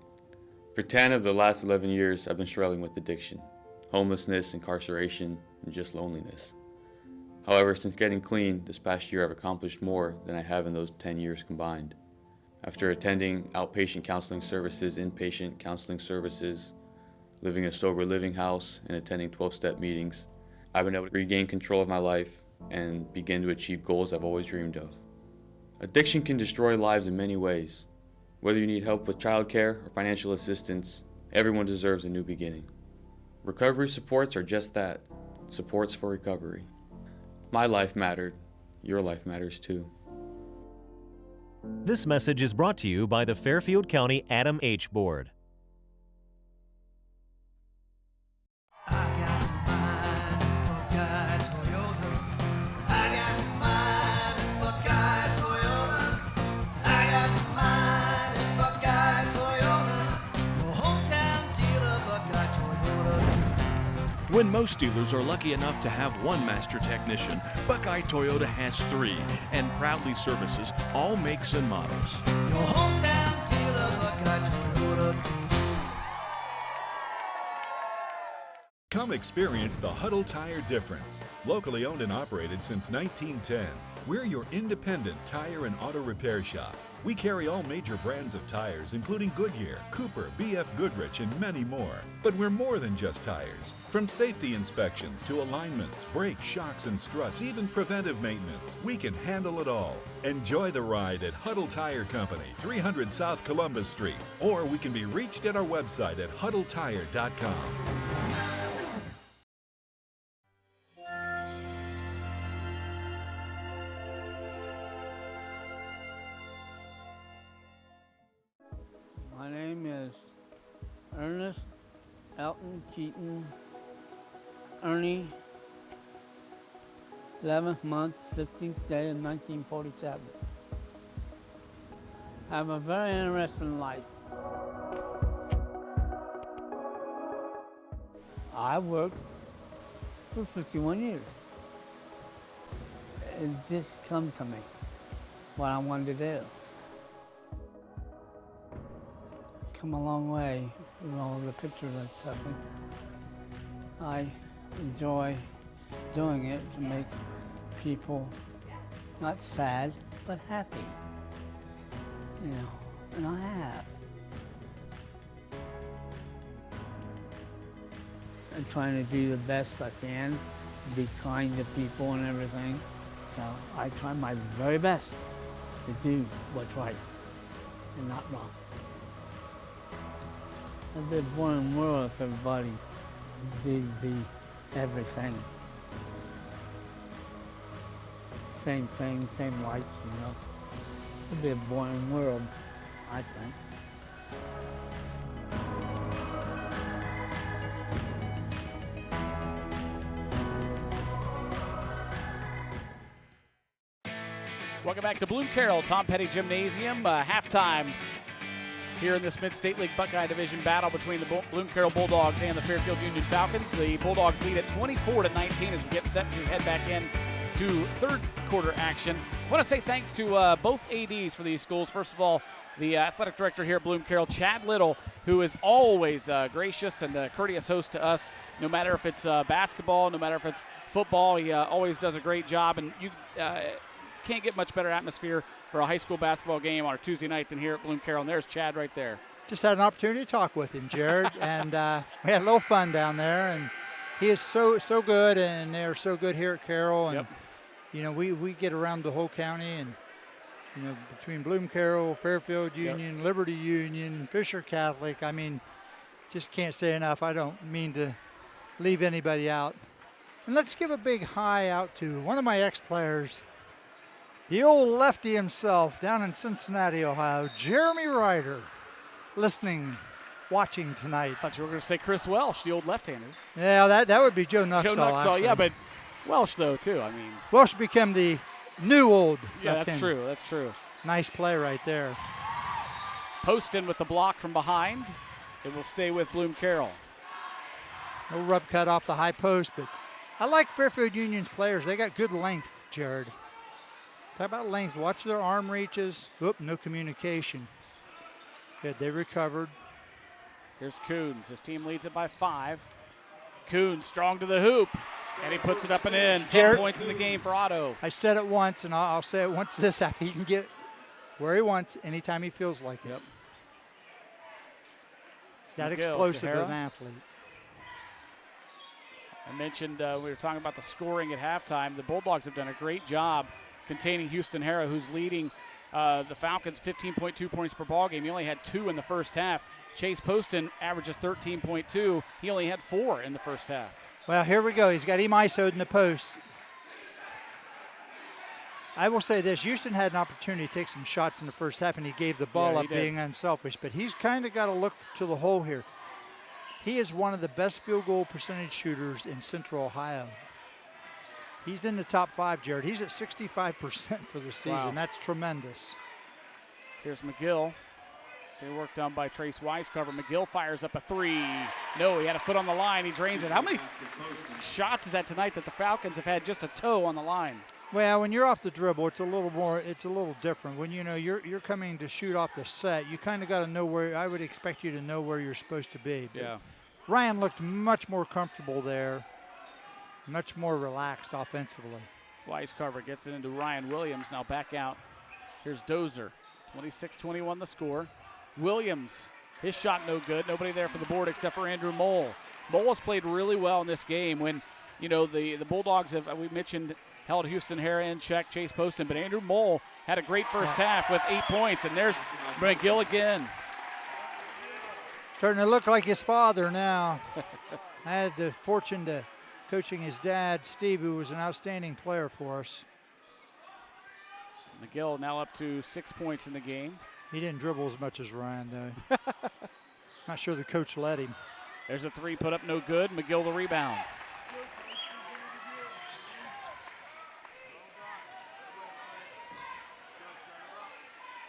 [SPEAKER 13] For 10 of the last 11 years, I've been struggling with addiction, homelessness, incarceration, and just loneliness. However, since getting clean this past year, I've accomplished more than I have in those 10 years combined. After attending outpatient counseling services, inpatient counseling services, living in a sober living house, and attending 12-step meetings, I've been able to regain control of my life and begin to achieve goals I've always dreamed of. Addiction can destroy lives in many ways. Whether you need help with childcare or financial assistance, everyone deserves a new beginning. Recovery supports are just that, supports for recovery. My life mattered. Your life matters too.
[SPEAKER 14] This message is brought to you by the Fairfield County Adam H. Board.
[SPEAKER 15] When most dealers are lucky enough to have one master technician, Buckeye Toyota has 3 and proudly services all makes and models.
[SPEAKER 16] Your hometown dealer, Buckeye Toyota.
[SPEAKER 17] Come experience the Huddle Tire difference. Locally owned and operated since 1910, we're your independent tire and auto repair shop. We carry all major brands of tires, including Goodyear, Cooper, BF Goodrich, and many more. But we're more than just tires. From safety inspections to alignments, brakes, shocks, and struts, even preventive maintenance, we can handle it all. Enjoy the ride at Huddle Tire Company, 300 South Columbus Street, or we can be reached at our website at huddletire.com.
[SPEAKER 18] My name is Ernest Elton Keaton, Ernie, 11th month, 15th day of 1947. I have a very interesting life. I worked for 51 years. It just come to me, what I wanted to do. Come a long way with all the pictures I've taken. I enjoy doing it to make people not sad, but happy. You know, and I have. I'm trying to do the best I can, be kind to people and everything. So I try my very best to do what's right and not wrong. It'd be a boring world if everybody did be everything. Same thing, same lights, you know. It'd be a boring world, I think.
[SPEAKER 2] Welcome back to Bloom-Carroll Tom Petty Gymnasium. Halftime here in this Mid-State League Buckeye Division battle between the Bloom-Carroll Bulldogs and the Fairfield Union Falcons. The Bulldogs lead at 24-19 as we get set to head back in to third quarter action. I want to say thanks to both ADs for these schools. First of all, the athletic director here at Bloom-Carroll, Chad Little, who is always gracious and a courteous host to us, no matter if it's basketball, no matter if it's football. He always does a great job, and you can't get much better atmosphere for a high school basketball game on a Tuesday night than here at Bloom-Carroll. And there's Chad right there.
[SPEAKER 3] Just had an opportunity to talk with him, Jared, and we had a little fun down there. And he is so good, and they're so good here at Carroll. And you know, we get around the whole county, and you know, between Bloom-Carroll, Fairfield Union, Liberty Union, Fisher Catholic. I mean, just can't say enough. I don't mean to leave anybody out. And let's give a big hi out to one of my ex-players, the old lefty himself down in Cincinnati, Ohio, Jeremy Ryder, listening, watching tonight.
[SPEAKER 2] I thought you were going to say Chris Welsh, the old left-hander.
[SPEAKER 3] Yeah, that would be Joe Nuxall.
[SPEAKER 2] Joe Nuxall, yeah, but Welsh, though, too. I mean,
[SPEAKER 3] Welsh became the new old
[SPEAKER 2] yeah,
[SPEAKER 3] left-hander.
[SPEAKER 2] that's true.
[SPEAKER 3] Nice play right there.
[SPEAKER 2] Poston with the block from behind. It will stay with Bloom-Carroll.
[SPEAKER 3] No rub cut off the high post, but I like Fairfield Union's players. They got good length, Jared. Talk about length. Watch their arm reaches. Oop, no communication. Good, they recovered.
[SPEAKER 2] Here's Coons. His team leads it by 5. Coons strong to the hoop, and he puts it up and in. 10 points in the game for Otto.
[SPEAKER 3] I said it once, and I'll say it once this half. He can get where he wants anytime he feels like it.
[SPEAKER 2] Yep.
[SPEAKER 3] He's that
[SPEAKER 2] Mcgill,
[SPEAKER 3] explosive
[SPEAKER 2] Tahara.
[SPEAKER 3] of an athlete.
[SPEAKER 2] I mentioned we were talking about the scoring at halftime. The Bulldogs have done a great job containing Houston Hara, who's leading the Falcons 15.2 points per ball game. He only had 2 in the first half. Chase Poston averages 13.2. He only had 4 in the first half.
[SPEAKER 3] Well, here we go. He's got Emisoed in the post. I will say this. Houston had an opportunity to take some shots in the first half, and he gave the ball up being unselfish. But he's kind of got to look to the hole here. He is one of the best field goal percentage shooters in Central Ohio. He's in the top 5, Jared. He's at 65% for the season.
[SPEAKER 2] Wow.
[SPEAKER 3] That's tremendous.
[SPEAKER 2] Here's Mcgill. They work done by Trace Wisecover. Mcgill fires up a 3. No, he had a foot on the line. He drains it. How many shots is that tonight that the Falcons have had just a toe on the line?
[SPEAKER 3] Well, when you're off the dribble, it's a little different. When you're coming to shoot off the set, you kind of got to know where. I would expect you to know where you're supposed to be. But
[SPEAKER 2] yeah.
[SPEAKER 3] Ryan looked much more comfortable there, much more relaxed offensively.
[SPEAKER 2] Wisecover gets it into Ryan Williams. Now back out. Here's Dozer. 26-21 the score. Williams, his shot no good. Nobody there for the board except for Andrew Mole. Mole has played really well in this game when, the Bulldogs have, we mentioned, held Houston Hara in check, Chase Poston, but Andrew Mole had a great first half with 8 points, and there's Mcgill again.
[SPEAKER 3] Starting to look like his father now. I had the fortune to coaching his dad, Steve, who was an outstanding player for us.
[SPEAKER 2] Mcgill now up to 6 points in the game.
[SPEAKER 3] He didn't dribble as much as Ryan, though. Not sure the coach let him.
[SPEAKER 2] There's a 3 put up, no good. Mcgill the rebound.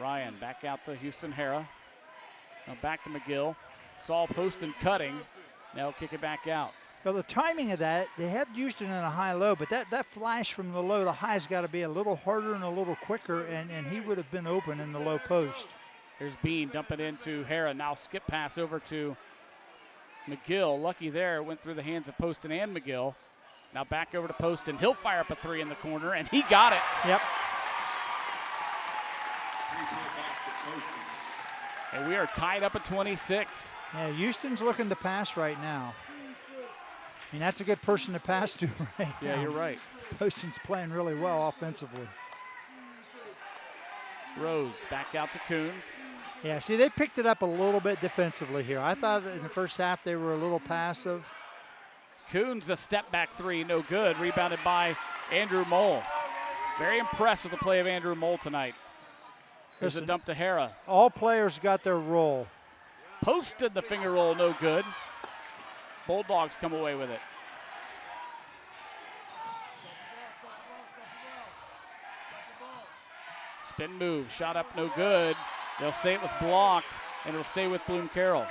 [SPEAKER 2] Ryan back out to Houston Hara. Now back to Mcgill. Saul Poston cutting. Now kick it back out.
[SPEAKER 3] Well, the timing of that, they have Houston in a high-low, but that flash from the low to high has got to be a little harder and a little quicker, and he would have been open in the low post.
[SPEAKER 2] There's Bean dumping into Hara. Now skip pass over to Mcgill. Lucky there, went through the hands of Poston and Mcgill. Now back over to Poston. He'll fire up a 3 in the corner, and he got it.
[SPEAKER 3] Yep.
[SPEAKER 2] And we are tied up at 26.
[SPEAKER 3] Yeah, Houston's looking to pass right now. I mean, that's a good person to pass to right now.
[SPEAKER 2] Yeah, you're right.
[SPEAKER 3] Poston's playing really well offensively.
[SPEAKER 2] Rose back out to Coons.
[SPEAKER 3] Yeah, see, they picked it up a little bit defensively here. I thought that in the first half they were a little passive.
[SPEAKER 2] Coons, a step back 3, no good. Rebounded by Andrew Mole. Very impressed with the play of Andrew Mole tonight. There's a dump to Hara.
[SPEAKER 3] All players got their role.
[SPEAKER 2] Posted the finger roll, no good. Bulldogs come away with it. Spin move, shot up, no good. They'll say it was blocked, and it'll stay with Bloom-Carroll.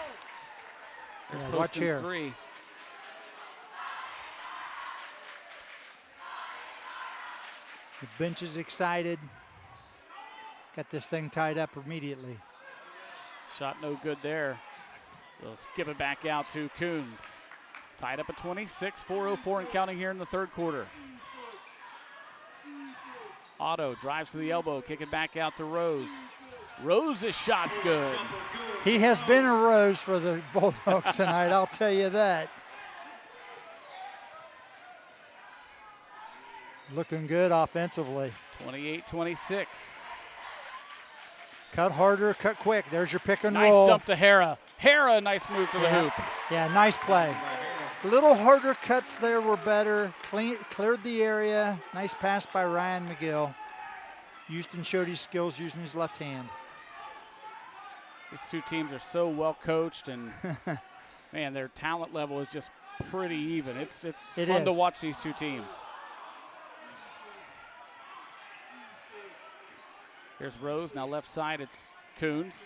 [SPEAKER 2] There's
[SPEAKER 3] watch here.
[SPEAKER 2] 3.
[SPEAKER 3] The bench is excited. Got this thing tied up immediately.
[SPEAKER 2] Shot no good there. They'll skip it back out to Coons. Tied up at 26, 4:04 and counting here in the third quarter. Otto drives to the elbow, kick it back out to Rose. Rose's shot's good.
[SPEAKER 3] He has been a Rose for the Bulldogs tonight, I'll tell you that. Looking good offensively.
[SPEAKER 2] 28-26.
[SPEAKER 3] Cut harder, cut quick. There's your pick and
[SPEAKER 2] nice
[SPEAKER 3] roll.
[SPEAKER 2] Nice dump to Hara. Hara, nice move to the hoop.
[SPEAKER 3] Yeah, nice play. A little harder cuts there were better. Cleared the area. Nice pass by Ryan Mcgill. Houston showed his skills using his left hand.
[SPEAKER 2] These two teams are so well coached, and man, their talent level is just pretty even. It's fun to watch these two teams. Here's Rose. Now left side, it's Coons.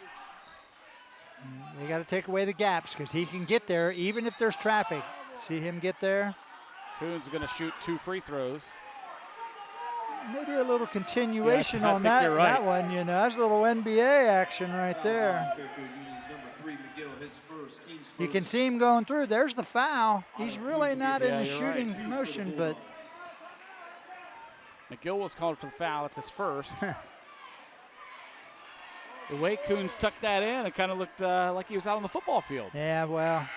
[SPEAKER 3] They got to take away the gaps because he can get there even if there's traffic. See him get there?
[SPEAKER 2] Coons is going to shoot 2 free throws.
[SPEAKER 3] Maybe a little continuation
[SPEAKER 2] I
[SPEAKER 3] on
[SPEAKER 2] think you're right.
[SPEAKER 3] that one, you know. That's a little NBA action right there.
[SPEAKER 4] Fairfield Union's number 3, Mcgill, his first, team's
[SPEAKER 3] You
[SPEAKER 4] first.
[SPEAKER 3] can see him going through. There's the foul. He's really not in
[SPEAKER 2] Yeah,
[SPEAKER 3] the
[SPEAKER 2] you're
[SPEAKER 3] shooting
[SPEAKER 2] right.
[SPEAKER 3] motion, but
[SPEAKER 2] McGill was called for the foul. It's his first. The way Coons tucked that in, it kind of looked like he was out on the football field.
[SPEAKER 3] yeah, well,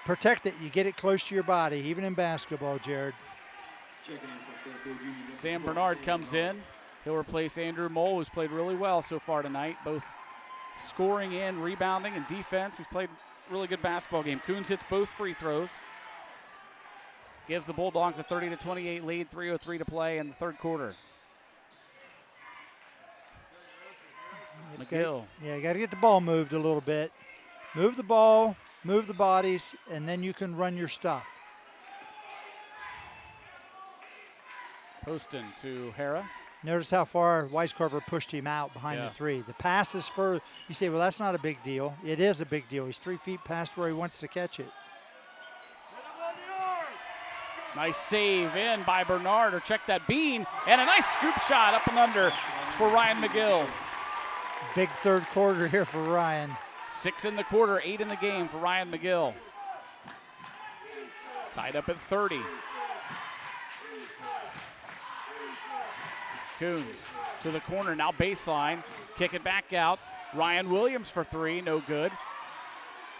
[SPEAKER 3] protect it. You get it close to your body, even in basketball, Jared.
[SPEAKER 4] Checking in for Fairfield Union, number
[SPEAKER 2] Sam
[SPEAKER 4] 12,
[SPEAKER 2] Bernard
[SPEAKER 4] Sam
[SPEAKER 2] comes
[SPEAKER 4] Bernard.
[SPEAKER 2] in. He'll replace Andrew Mole, who's played really well so far tonight, both scoring and rebounding and defense. He's played a really good basketball game. Coons hits both free throws. Gives the Bulldogs a 30-28 lead, 3:03 to play in the third quarter. McGill.
[SPEAKER 3] Yeah, you got to get the ball moved a little bit. Move the ball, move the bodies, and then you can run your stuff.
[SPEAKER 2] Poston to Hara.
[SPEAKER 3] Notice how far Weiscarver pushed him out behind
[SPEAKER 2] Yeah.
[SPEAKER 3] the 3. The pass is for, you say, well, that's not a big deal. It is a big deal. He's 3 feet past where he wants to catch it.
[SPEAKER 2] Nice save in by Bernard, or check that bean, and a nice scoop shot up and under for Ryan McGill.
[SPEAKER 3] Big third quarter here for Ryan.
[SPEAKER 2] 6 in the quarter, 8 in the game for Ryan McGill. Tied up at 30. Coons to the corner, now baseline. Kick it back out. Ryan Williams for 3, no good.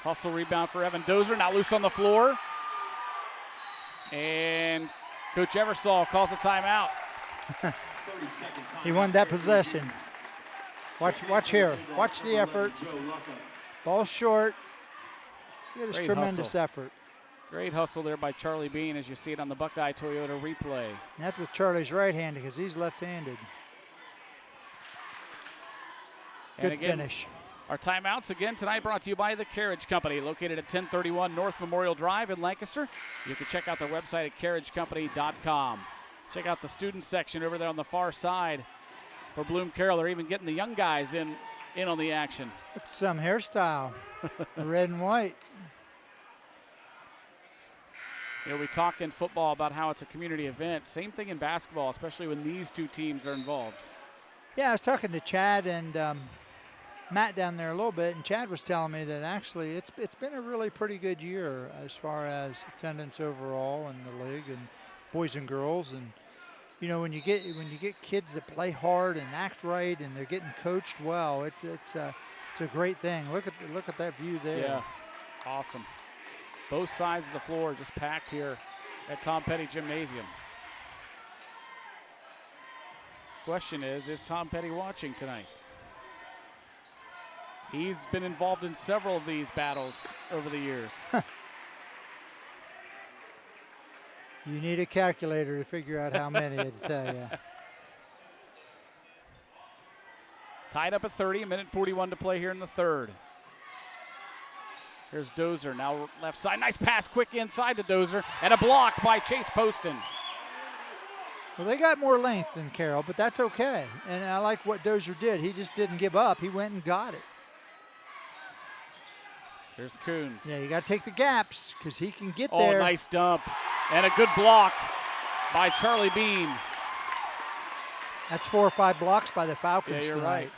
[SPEAKER 2] Hustle rebound for Evan Dozer, now loose on the floor. And Coach Eversole calls a timeout.
[SPEAKER 3] He won that possession. Watch here. Watch the effort. Ball short. It is
[SPEAKER 2] Great
[SPEAKER 3] tremendous
[SPEAKER 2] hustle.
[SPEAKER 3] effort.
[SPEAKER 2] Great hustle there by Charlie Bean as you see it on the Buckeye Toyota replay.
[SPEAKER 3] And that's with Charlie's right-handed because he's left-handed.
[SPEAKER 2] And
[SPEAKER 3] Good
[SPEAKER 2] again,
[SPEAKER 3] finish.
[SPEAKER 2] Our timeouts again tonight brought to you by the Carriage Company, located at 1031 North Memorial Drive in Lancaster. You can check out their website at carriagecompany.com. Check out the student section over there on the far side for Bloom-Carroll. They're even getting the young guys in on the action.
[SPEAKER 3] It's some hairstyle, red and white.
[SPEAKER 2] You know, we talk in football about how it's a community event. Same thing in basketball, especially when these two teams are involved.
[SPEAKER 3] Yeah, I was talking to Chad and Matt down there a little bit, and Chad was telling me that actually it's been a really pretty good year as far as attendance overall in the league and boys and girls. And you know, when you get kids that play hard and act right and they're getting coached well, it's a great thing. Look at that view there.
[SPEAKER 2] Yeah, awesome. Both sides of the floor just packed here at Tom Petty Gymnasium. Question is Tom Petty watching tonight? He's been involved in several of these battles over the years.
[SPEAKER 3] You need a calculator to figure out how many it'd tell you.
[SPEAKER 2] Tied up at 30, a minute 41 to play here in the third. Here's Dozer, now left side. Nice pass, quick inside to Dozer, and a block by Chase Poston.
[SPEAKER 3] Well, they got more length than Carroll, but that's okay. And I like what Dozer did. He just didn't give up. He went and got it.
[SPEAKER 2] Here's Coons.
[SPEAKER 3] Yeah, you got to take the gaps because he can get
[SPEAKER 2] Oh,
[SPEAKER 3] there.
[SPEAKER 2] nice dump. And a good block by Charlie Bean.
[SPEAKER 3] That's 4 or 5 blocks by the Falcons
[SPEAKER 2] Yeah, you're
[SPEAKER 3] tonight.
[SPEAKER 2] right.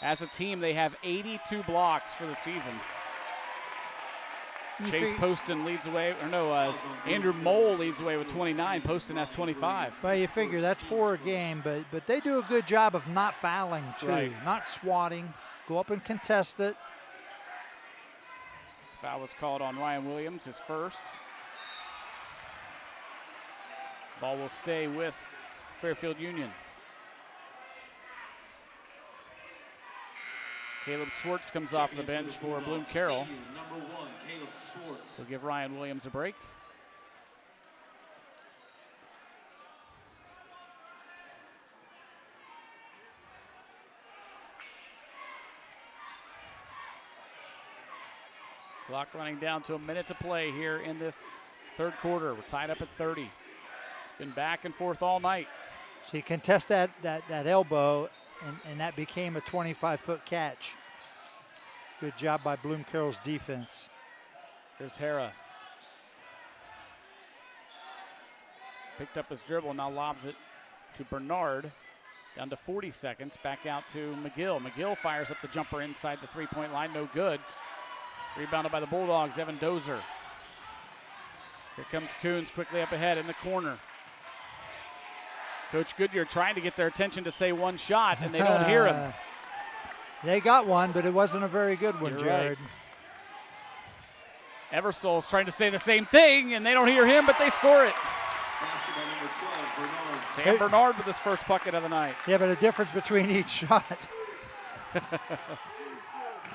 [SPEAKER 2] As a team, they have 82 blocks for the season. Chase Poston leads away, Andrew Mole leads away with 29. Poston has 25.
[SPEAKER 3] Well, you figure that's 4 a game, but they do a good job of not fouling, too.
[SPEAKER 2] Right.
[SPEAKER 3] Not swatting. Go up and contest it.
[SPEAKER 2] Foul was called on Ryan Williams, his first. Ball will stay with Fairfield Union. Caleb Schwartz comes off the bench for Bloom-Carroll.
[SPEAKER 4] Number 1, Caleb Schwartz.
[SPEAKER 2] We'll give Ryan Williams a break. Clock running down to a minute to play here in this third quarter. We're tied up at 30. It's been back and forth all night.
[SPEAKER 3] So he contested that elbow, and that became a 25-foot catch. Good job by Bloom-Carroll's defense.
[SPEAKER 2] Here's Hara. Picked up his dribble, now lobs it to Bernard. Down to 40 seconds, back out to Mcgill. Mcgill fires up the jumper inside the three-point line, no good. Rebounded by the Bulldogs, Evan Dozer. Here comes Coons quickly up ahead in the corner. Coach Goodyear trying to get their attention to say one shot, and they don't hear him.
[SPEAKER 3] They got one, but it wasn't a very good one,
[SPEAKER 2] You're
[SPEAKER 3] Jared.
[SPEAKER 2] Right. Eversole's trying to say the same thing, and they don't hear him, but they score it.
[SPEAKER 4] Basketball number 12, Bernard.
[SPEAKER 2] Sam Bernard with his first bucket of the night.
[SPEAKER 3] Yeah, but a difference between each shot.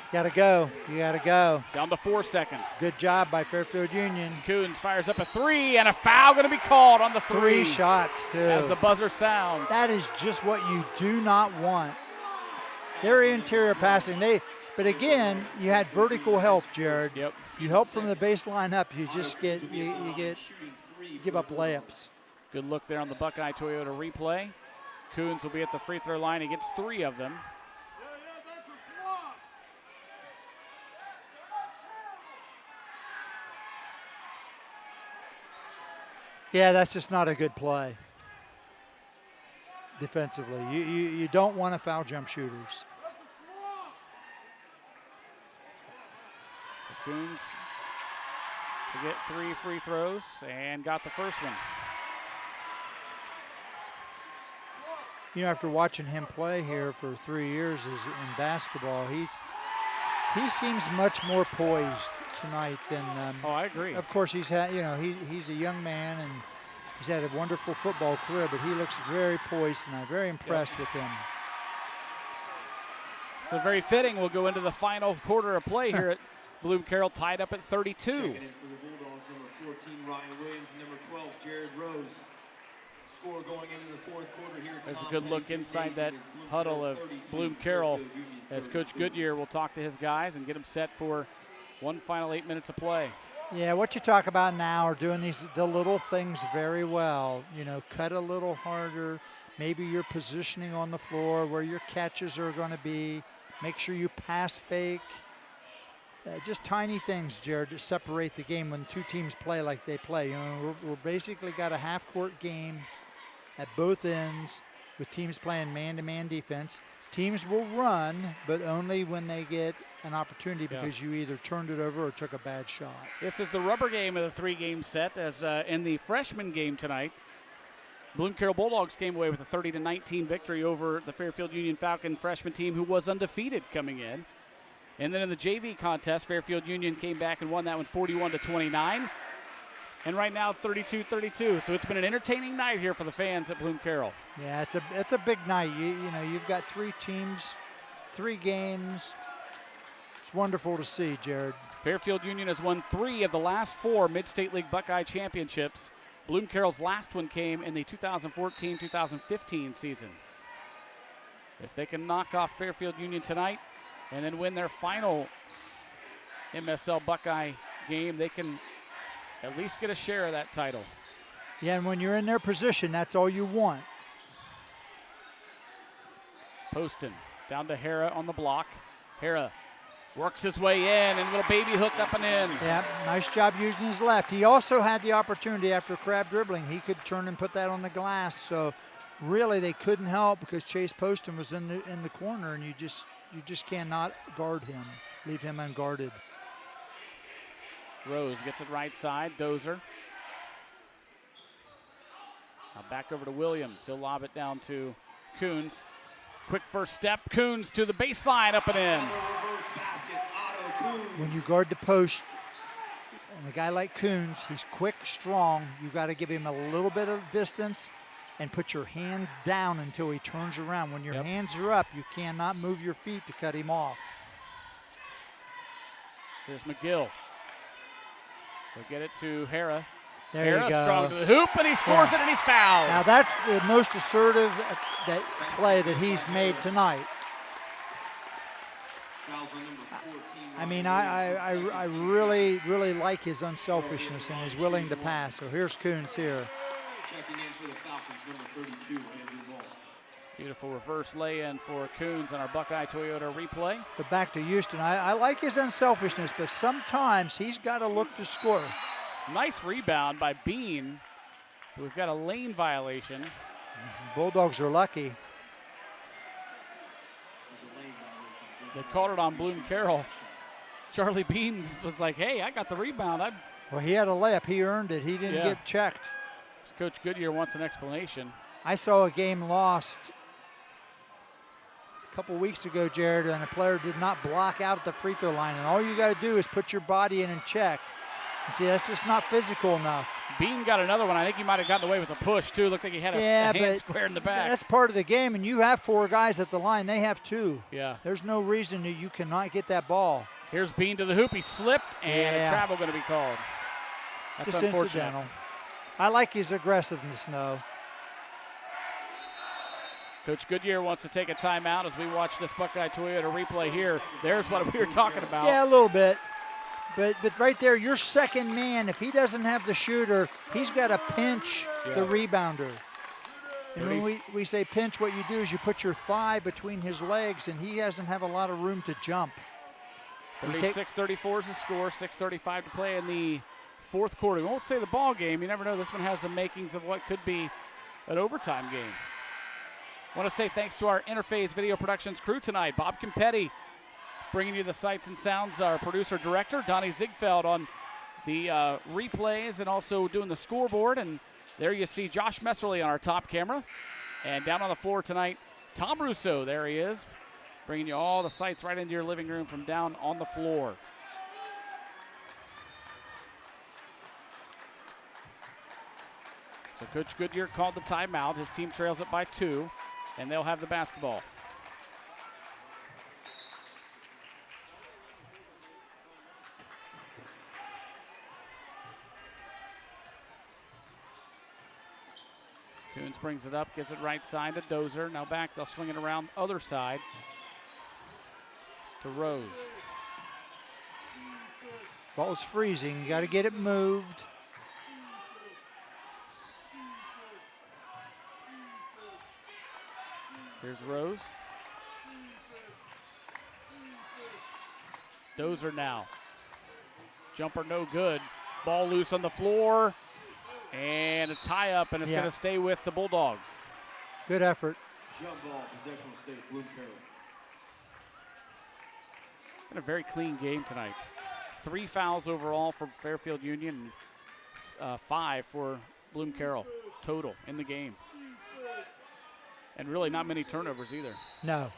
[SPEAKER 3] Gotta go. You gotta go.
[SPEAKER 2] Down to 4 seconds.
[SPEAKER 3] Good job by Fairfield Union.
[SPEAKER 2] Coons fires up a three, and a foul going to be called on the three.
[SPEAKER 3] 3 shots, too.
[SPEAKER 2] As the buzzer sounds.
[SPEAKER 3] That is just what you do not want. Their interior passing. But again, you had vertical help, Jared.
[SPEAKER 2] Yep.
[SPEAKER 3] You help from the baseline up. You just give up layups.
[SPEAKER 2] Good look there on the Buckeye Toyota replay. Coons will be at the free throw line. He gets 3 of them.
[SPEAKER 3] Yeah, that's just not a good play defensively. You don't want to foul jump shooters.
[SPEAKER 2] So Coons to get 3 free throws and got the first one.
[SPEAKER 3] You know, after watching him play here for 3 years in basketball, he seems much more poised tonight than.
[SPEAKER 2] Oh, I agree.
[SPEAKER 3] Of course, he's had. He's a young man and he's had a wonderful football career, but he looks very poised tonight. Very impressed with him.
[SPEAKER 2] So very fitting. We'll go into the final quarter of play here at Bloom-Carroll, tied up at 32.
[SPEAKER 4] Checking in for the Bulldogs, number 14, Ryan Williams, and number 12, Jared Rose. Score going into the fourth quarter here.
[SPEAKER 2] There's a good look inside that huddle of Bloom-Carroll as Coach Goodyear will talk to his guys and get them set for one final 8 minutes of play.
[SPEAKER 3] Yeah, what you talk about now are doing the little things very well. Cut a little harder. Maybe your positioning on the floor, where your catches are going to be. Make sure you pass fake. Just tiny things, Jared, to separate the game when two teams play like they play. We're basically got a half-court game at both ends with teams playing man-to-man defense. Teams will run, but only when they get an opportunity because you either turned it over or took a bad shot.
[SPEAKER 2] This is the rubber game of the 3-game set, as in the freshman game tonight, Bloom-Carroll Bulldogs came away with a 30-19 victory over the Fairfield Union Falcon freshman team, who was undefeated coming in. And then in the JV contest, Fairfield Union came back and won that one 41-29. And right now, 32-32. So it's been an entertaining night here for the fans at Bloom-Carroll.
[SPEAKER 3] Yeah, it's a big night. You've got 3 teams, 3 games. It's wonderful to see, Jared.
[SPEAKER 2] Fairfield Union has won 3 of the last 4 Mid-State League Buckeye Championships. Bloom-Carroll's last one came in the 2014-2015 season. If they can knock off Fairfield Union tonight and then win their final MSL Buckeye game, they can at least get a share of that title.
[SPEAKER 3] Yeah, and when you're in their position, that's all you want.
[SPEAKER 2] Poston down to Hara on the block. Hara works his way in, and little baby hook up and in.
[SPEAKER 3] Yeah, nice job using his left. He also had the opportunity after crab dribbling. He could turn and put that on the glass. So really they couldn't help because Chase Poston was in the corner, and you just cannot guard him, leave him unguarded.
[SPEAKER 2] Rose gets it right side. Dozer. Now back over to Williams. He'll lob it down to Coons. Quick first step. Coons to the baseline, up and in.
[SPEAKER 3] When you guard the post, and a guy like Coons, he's quick, strong. You got to give him a little bit of distance and put your hands down until he turns around. When your hands are up, you cannot move your feet to cut him off.
[SPEAKER 2] Here's Mcgill. They'll get it to Hara.
[SPEAKER 3] There you go.
[SPEAKER 2] Strong to the hoop, and he scores it, and he's fouled.
[SPEAKER 3] Now that's the most assertive play that he's made tonight. I mean, I really like his unselfishness and his willing to pass. So here's Coons here.
[SPEAKER 4] Checking in for the Falcons, number 32, Andrew Ball.
[SPEAKER 2] Beautiful reverse lay-in for Coons on our Buckeye Toyota replay.
[SPEAKER 3] But back to Houston, I like his unselfishness, but sometimes he's got to look to score.
[SPEAKER 2] Nice rebound by Bean. We've got a lane violation.
[SPEAKER 3] Bulldogs are lucky.
[SPEAKER 2] They called it on Bloom-Carroll. Charlie Bean was like, hey, I got the rebound.
[SPEAKER 3] Well, he had a layup. He earned it. He didn't get checked.
[SPEAKER 2] Coach Goodyear wants an explanation.
[SPEAKER 3] I saw a game lost a couple weeks ago, Jared, and a player did not block out at the free throw line. And all you got to do is put your body in and check. And see, that's just not physical enough.
[SPEAKER 2] Bean got another one. I think he might have gotten away with a push, too. Looked like he had a hand square in the back.
[SPEAKER 3] That's part of the game, and you have 4 guys at the line. They have 2.
[SPEAKER 2] Yeah.
[SPEAKER 3] There's no reason that you cannot get that ball.
[SPEAKER 2] Here's Bean to the hoop. He slipped, and a travel going to be called. That's
[SPEAKER 3] just
[SPEAKER 2] unfortunate.
[SPEAKER 3] Incidental. I like his aggressiveness, though.
[SPEAKER 2] Coach Goodyear wants to take a timeout as we watch this Buckeye Toyota replay here. There's what we were talking about.
[SPEAKER 3] Yeah, a little bit. But right there, your second man, if he doesn't have the shooter, he's got to pinch the rebounder. And when we say pinch, what you do is you put your thigh between his legs, and he doesn't have a lot of room to jump.
[SPEAKER 2] 36-34 is the score, 6:35 to play in the fourth quarter. We won't say the ball game. You never know. This one has the makings of what could be an overtime game. I want to say thanks to our Interface Video Productions crew tonight. Bob Campetti bringing you the sights and sounds. Our producer-director, Donnie Ziegfeld, on the replays and also doing the scoreboard. And there you see Josh Messerly on our top camera. And down on the floor tonight, Tom Russo. There he is, bringing you all the sights right into your living room from down on the floor. So Coach Goodyear called the timeout. His team trails it by 2, and they'll have the basketball. Coons brings it up, gives it right side to Dozer. Now back, they'll swing it around other side to Rose.
[SPEAKER 3] Ball's freezing. You got to get it moved.
[SPEAKER 2] Here's Rose. Dozer now. Jumper no good. Ball loose on the floor. And a tie-up, and it's going to stay with the Bulldogs.
[SPEAKER 3] Good effort.
[SPEAKER 4] Jump ball, possession will stay with Bloom-Carroll.
[SPEAKER 2] Been a very clean game tonight. 3 fouls overall for Fairfield Union, and 5 for Bloom-Carroll total in the game. And really not many turnovers either.
[SPEAKER 3] No.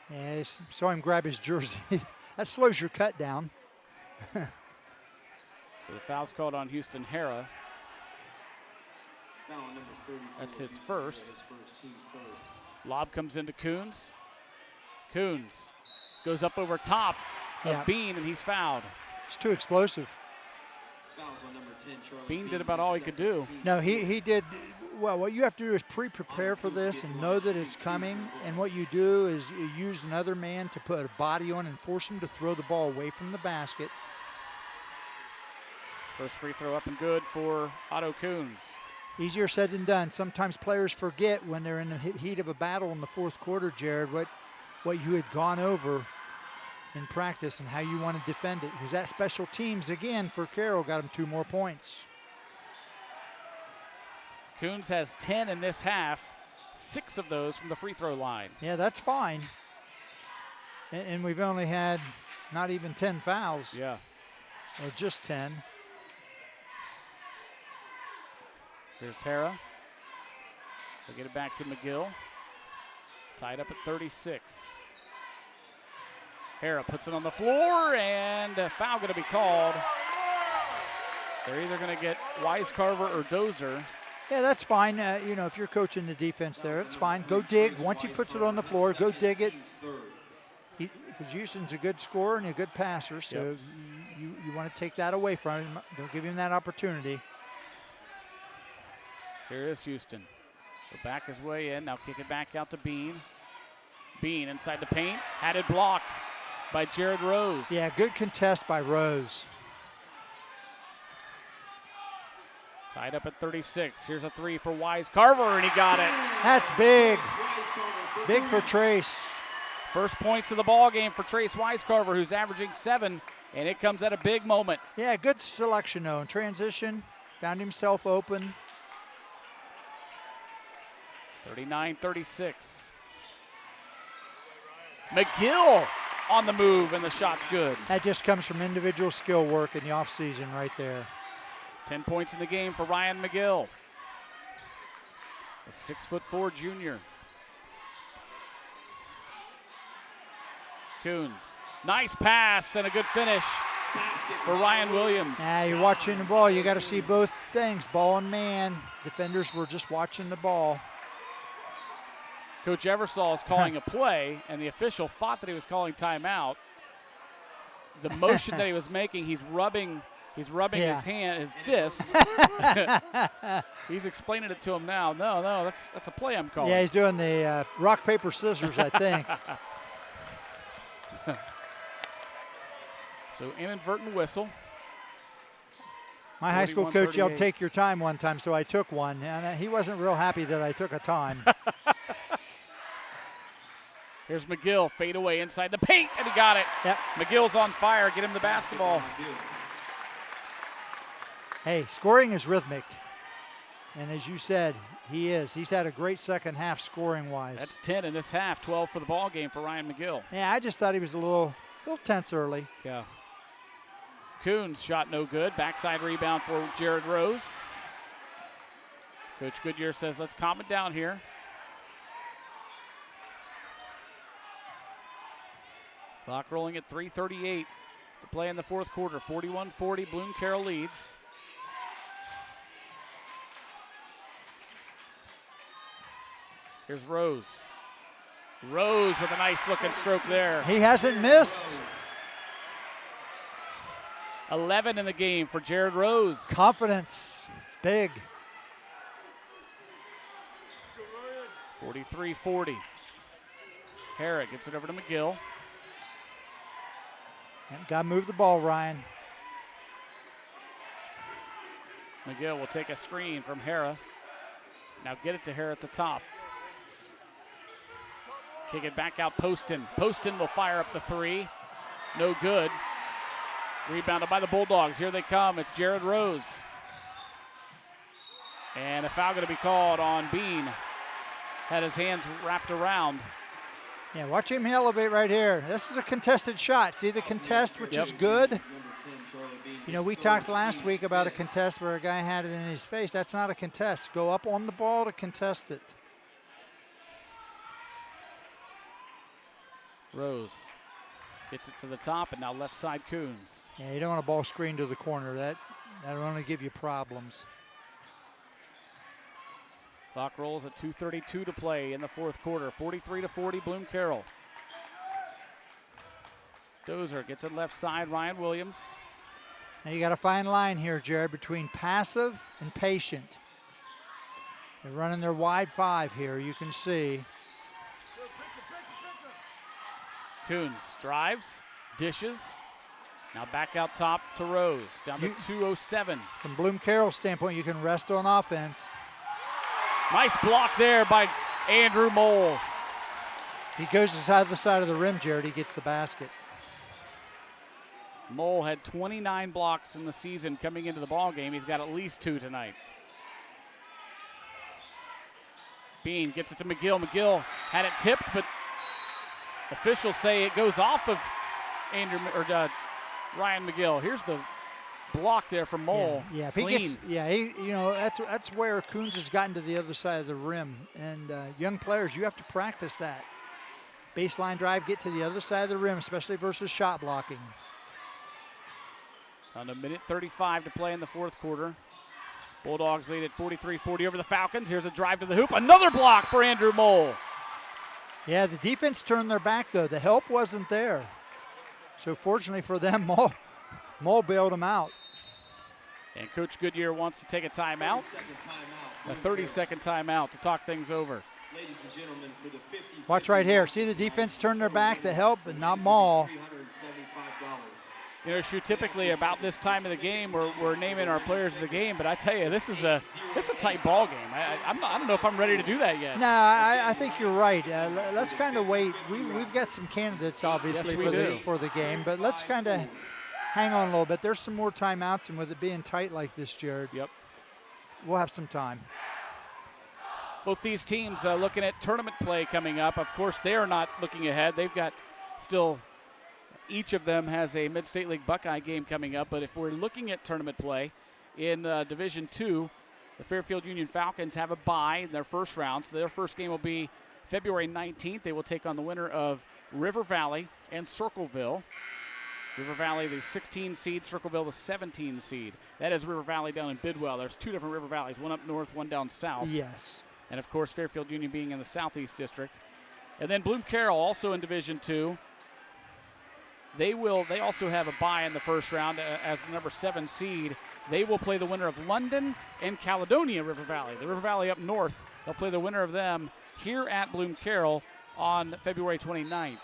[SPEAKER 3] Yeah, I saw him grab his jersey. That slows your cut down.
[SPEAKER 2] So the foul's called on Houston Hara.
[SPEAKER 4] Foul number 34.
[SPEAKER 2] That's his first. Lob comes into Coons. Coons goes up over top of Bean, and he's fouled.
[SPEAKER 3] It's too explosive.
[SPEAKER 4] Fouls on number 10, Charlie
[SPEAKER 2] Bean did about all he could do.
[SPEAKER 3] No, he did. Well, what you have to do is pre-prepare for this and know that it's coming. And what you do is you use another man to put a body on and force him to throw the ball away from the basket.
[SPEAKER 2] First free throw up and good for Otto Coons.
[SPEAKER 3] Easier said than done. Sometimes players forget when they're in the heat of a battle in the fourth quarter, Jared, what you had gone over in practice and how you want to defend it. Because that special teams, again, for Carroll, got him 2 more points.
[SPEAKER 2] Coons has 10 in this half, 6 of those from the free throw line.
[SPEAKER 3] Yeah, that's fine. And we've only had not even 10 fouls.
[SPEAKER 2] Yeah.
[SPEAKER 3] Or just 10.
[SPEAKER 2] There's Hara. They'll get it back to Mcgill. Tied up at 36. Hara puts it on the floor, and a foul going to be called. They're either going to get Wisecarver or Dozer.
[SPEAKER 3] Yeah, that's fine. You know, if you're coaching the defense there, it's fine. Go dig. Once he puts it on the floor, go dig it. Because Houston's a good scorer and a good passer, so you want to take that away from him. Don't give him that opportunity.
[SPEAKER 2] Here is Houston. He'll back his way in. Now kick it back out to Bean. Bean inside the paint. Had it blocked by Jared Rose.
[SPEAKER 3] Yeah, good contest by Rose.
[SPEAKER 2] Tied up at 36. Here's a three for Wise Carver, and he got it.
[SPEAKER 3] That's big. Big for Trace.
[SPEAKER 2] First points of the ball game for Trace Wisecarver, who's averaging 7, and it comes at a big moment.
[SPEAKER 3] Yeah, good selection, though. In transition, found himself open.
[SPEAKER 2] 39-36. Mcgill on the move, and the shot's good.
[SPEAKER 3] That just comes from individual skill work in the offseason right there.
[SPEAKER 2] 10 points in the game for Ryan Mcgill. A 6'4" junior. Coons, nice pass and a good finish for Ryan Williams.
[SPEAKER 3] Yeah, you're watching the ball. You got to see both things, ball and man. Defenders were just watching the ball.
[SPEAKER 2] Coach Eversole is calling a play, and the official thought that he was calling timeout. The motion that he was making, he's rubbing his hand, his fist. He's explaining it to him now. No, that's a play I'm calling.
[SPEAKER 3] Yeah, he's doing the rock, paper, scissors, I think.
[SPEAKER 2] So inadvertent whistle.
[SPEAKER 3] My high school coach yelled, "Take your time" one time, so I took one, and he wasn't real happy that I took a time.
[SPEAKER 2] Here's Mcgill, fade away inside the paint, and he got it.
[SPEAKER 3] Yep.
[SPEAKER 2] McGill's on fire. Get him the basketball.
[SPEAKER 3] Hey, scoring is rhythmic, and as you said, he is. He's had a great second half scoring-wise.
[SPEAKER 2] That's 10 in this half, 12 for the ball game for Ryan Mcgill.
[SPEAKER 3] Yeah, I just thought he was a little tense early.
[SPEAKER 2] Yeah. Coons shot no good. Backside rebound for Jared Rose. Coach Goodyear says, let's calm it down here. Clock rolling at 3:38 to play in the fourth quarter. 41-40, Bloom-Carroll leads. Here's Rose. Rose with a nice looking stroke there.
[SPEAKER 3] He hasn't missed.
[SPEAKER 2] 11 in the game for Jared Rose.
[SPEAKER 3] Confidence, big.
[SPEAKER 2] 43-40. Herrick gets it over to Mcgill.
[SPEAKER 3] Got to move the ball, Ryan.
[SPEAKER 2] Mcgill will take a screen from Hera. Now get it to Hera at the top. Kick it back out, Poston. Poston will fire up the three. No good. Rebounded by the Bulldogs. Here they come. It's Jared Rose. And a foul going to be called on Bean. Had his hands wrapped around.
[SPEAKER 3] Yeah, watch him elevate right here. This is a contested shot. See the contest, which is good. You know, we talked last week about a contest where a guy had it in his face. That's not a contest. Go up on the ball to contest it.
[SPEAKER 2] Rose gets it to the top, and now left side Coons.
[SPEAKER 3] Yeah, you don't want a ball screen to the corner. That'll only give you problems.
[SPEAKER 2] Clock rolls at 2:32 to play in the fourth quarter. 43-40, Bloom-Carroll. Dozer gets it left side, Ryan Williams.
[SPEAKER 3] Now you got a fine line here, Jared, between passive and patient. They're running their wide five here, you can see.
[SPEAKER 2] Coons drives, dishes. Now back out top to Rose, down to 2:07.
[SPEAKER 3] From Bloom-Carroll's standpoint, you can rest on offense.
[SPEAKER 2] Nice block there by Andrew Mole.
[SPEAKER 3] He goes to the other side of the rim, Jared. He gets the basket.
[SPEAKER 2] Mole had 29 blocks in the season coming into the ball game. He's got at least 2 tonight. Bean gets it to Mcgill. Mcgill had it tipped, but officials say it goes off of Ryan Mcgill. Here's the block there from Mole.
[SPEAKER 3] Yeah, if
[SPEAKER 2] clean.
[SPEAKER 3] he gets, that's where Coons has gotten to the other side of the rim. And young players, you have to practice that. Baseline drive, get to the other side of the rim, especially versus shot blocking.
[SPEAKER 2] On a minute 35 to play in the fourth quarter. Bulldogs lead at 43-40 over the Falcons. Here's a drive to the hoop. Another block for Andrew Mole.
[SPEAKER 3] Yeah, the defense turned their back, though. The help wasn't there. So fortunately for them, Mole bailed them out.
[SPEAKER 2] And Coach Goodyear wants to take a timeout. A 30-second timeout to talk things over.
[SPEAKER 4] Ladies and gentlemen, for the
[SPEAKER 3] 50. Watch right here. See the defense turn their back, the help, but not Mole.
[SPEAKER 2] typically about this time of the game, we're naming our players of the game. But I tell you, this is a tight ball game. I don't know if I'm ready to do that yet.
[SPEAKER 3] No, I think you're right. Let's kind of wait. We've got some candidates, obviously, for the game. But let's kind of hang on a little bit. There's some more timeouts, and with it being tight like this, Jared, we'll have some time.
[SPEAKER 2] Both these teams looking at tournament play coming up. Of course, they are not looking ahead. They've got still – each of them has a Mid-State League Buckeye game coming up. But if we're looking at tournament play in Division II, the Fairfield Union Falcons have a bye in their first round. So their first game will be February 19th. They will take on the winner of River Valley and Circleville. River Valley, the 16 seed, Circleville, the 17 seed. That is River Valley down in Bidwell. There's two different River Valleys, one up north, one down south.
[SPEAKER 3] Yes.
[SPEAKER 2] And, of course, Fairfield Union being in the Southeast District. And then Bloom-Carroll also in Division II. They also have a bye in the first round as the number 7 seed. They will play the winner of London and Caledonia River Valley. The River Valley up north, they'll play the winner of them here at Bloom-Carroll on February 29th.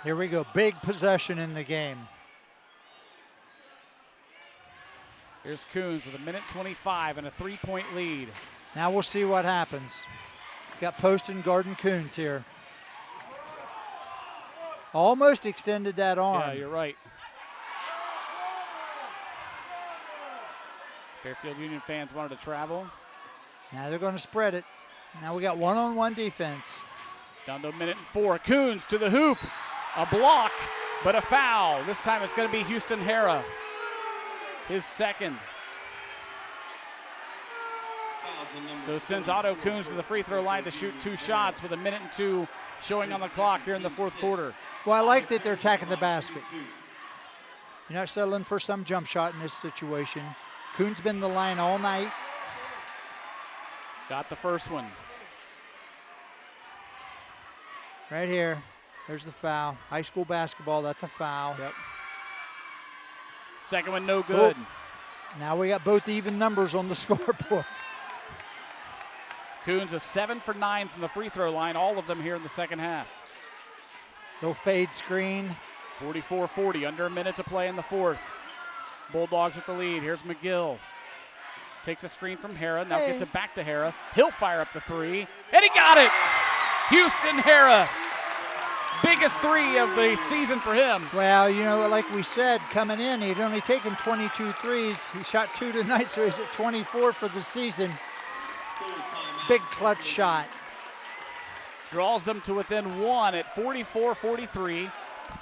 [SPEAKER 3] Here we go, big possession in the game.
[SPEAKER 2] Here's Coons with 1:25 and a 3-point lead.
[SPEAKER 3] Now we'll see what happens. Got Poston guarding Coons here. Almost extended that arm.
[SPEAKER 2] Yeah, you're right. Fairfield Union fans wanted to travel.
[SPEAKER 3] Now they're going to spread it. Now we got one-on-one defense.
[SPEAKER 2] Down to 1:04. Coons to the hoop. A block, but a foul. This time it's going to be Houston Hara. His second. So sends Otto Coons to the free throw line to shoot 2 shots with 1:02 showing on the clock here in the fourth quarter.
[SPEAKER 3] Well, I like that they're attacking the basket. You're not settling for some jump shot in this situation. Coons been in the line all night.
[SPEAKER 2] Got the first one.
[SPEAKER 3] Right here. There's the foul. High school basketball, that's a foul.
[SPEAKER 2] Yep. Second one, no good.
[SPEAKER 3] Oh. Now we got both even numbers on the scoreboard.
[SPEAKER 2] Coons is 7 for 9 from the free throw line, all of them here in the second half.
[SPEAKER 3] No fade screen.
[SPEAKER 2] 44-40, under a minute to play in the fourth. Bulldogs with the lead. Here's Mcgill. Takes a screen from Hara, now gets it back to Hara. He'll fire up the three, and he got it! Houston Hara. Biggest 3 of the season for him.
[SPEAKER 3] Well, you know, like we said, coming in, he'd only taken 22 threes. He shot 2 tonight, so he's at 24 for the season. Big clutch shot.
[SPEAKER 2] Draws them to within 1 at 44-43.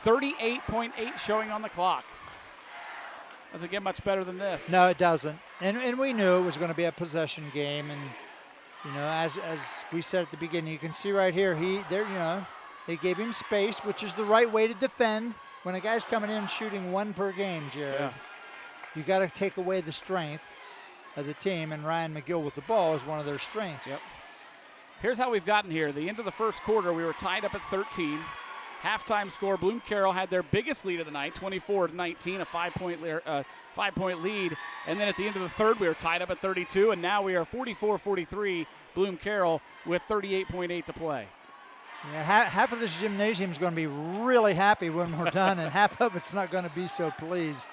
[SPEAKER 2] 38.8 showing on the clock. Doesn't get much better than this.
[SPEAKER 3] No, it doesn't. And we knew it was going to be a possession game. And, you know, as we said at the beginning, you can see right here, they gave him space, which is the right way to defend. When a guy's coming in shooting 1 per game, Jared, you got to take away the strength of the team, and Ryan Mcgill with the ball is one of their strengths.
[SPEAKER 2] Yep. Here's how we've gotten here. The end of the first quarter, we were tied up at 13. Halftime score, Bloom-Carroll had their biggest lead of the night, 24-19, a 5-point lead. And then at the end of the third, we were tied up at 32, and now we are 44-43, Bloom-Carroll with 38.8 to play.
[SPEAKER 3] Yeah, half of this gymnasium is going to be really happy when we're done, and half of it's not going to be so pleased.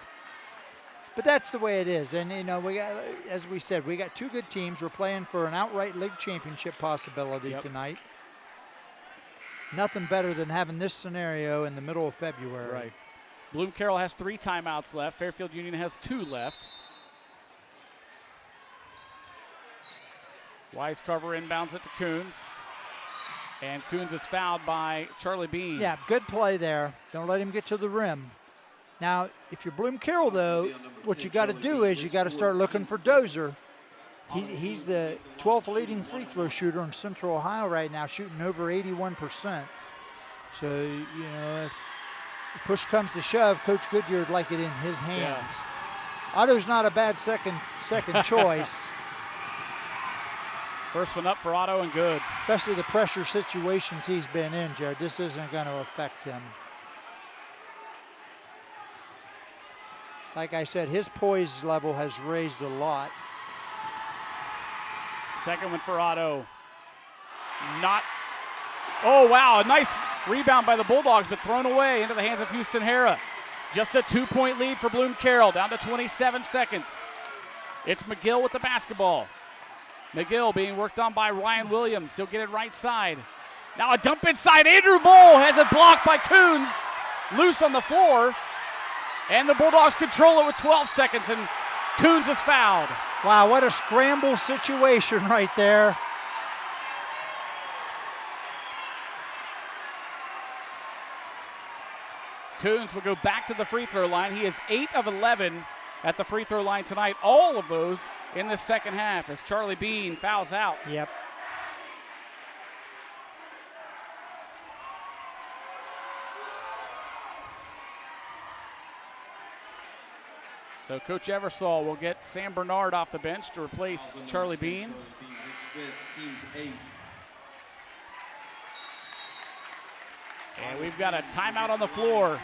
[SPEAKER 3] But that's the way it is. And, you know, we got, as we said, we got 2 good teams. We're playing for an outright league championship possibility tonight. Nothing better than having this scenario in the middle of February.
[SPEAKER 2] Right. Bloom-Carroll has 3 timeouts left. Fairfield Union has 2 left. Weiscarver inbounds it to Coons. And Coons is fouled by Charlie Bean.
[SPEAKER 3] Yeah, good play there. Don't let him get to the rim. Now, if you're Bloom-Carroll, though, what you got to do is you got to start looking for Dozer. He's the 12th leading free throw shooter in Central Ohio right now, shooting over 81%. So, you know, if push comes to shove, Coach Goodyear would like it in his hands. Yeah. Otto's not a bad second choice.
[SPEAKER 2] First one up for Otto and good.
[SPEAKER 3] Especially the pressure situations he's been in, Jared. This isn't going to affect him. Like I said, his poise level has raised a lot.
[SPEAKER 2] Second one for Otto. Oh, wow, a nice Rebound by the Bulldogs, but thrown away into the hands of Houston Hara. Just a 2-point lead for Bloom-Carroll, down to 27 seconds. It's Mcgill with the basketball. Mcgill being worked on by Ryan Williams. He'll get it right side. Now a dump inside. Andrew Mole has it blocked by Coons. Loose on the floor. And the Bulldogs control it with 12 seconds, and Coons is fouled.
[SPEAKER 3] Wow, what a scramble situation right there.
[SPEAKER 2] Coons will go back to the free throw line. He is 8 of 11 at the free throw line tonight. All of those in the second half as Charlie Bean fouls out.
[SPEAKER 3] Yep.
[SPEAKER 2] So Coach Eversole will get Sam Bernard off the bench to replace Charlie Bean. And we've got a timeout on the floor.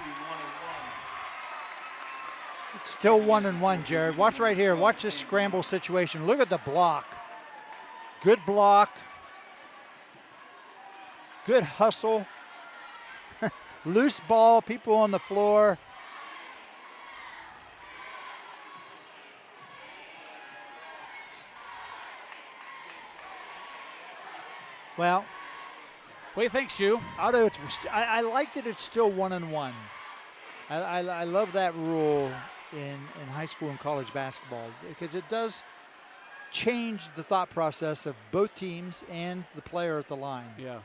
[SPEAKER 3] It's still 1-1, Jared. Watch right here. Watch this scramble situation. Look at the block. Good block. Good hustle. Loose ball, people on the floor. Well,
[SPEAKER 2] what do you think, Shu?
[SPEAKER 3] I like that it's still 1-1. I love that rule in high school and college basketball because it does change the thought process of both teams and the player at the line.
[SPEAKER 2] Yeah.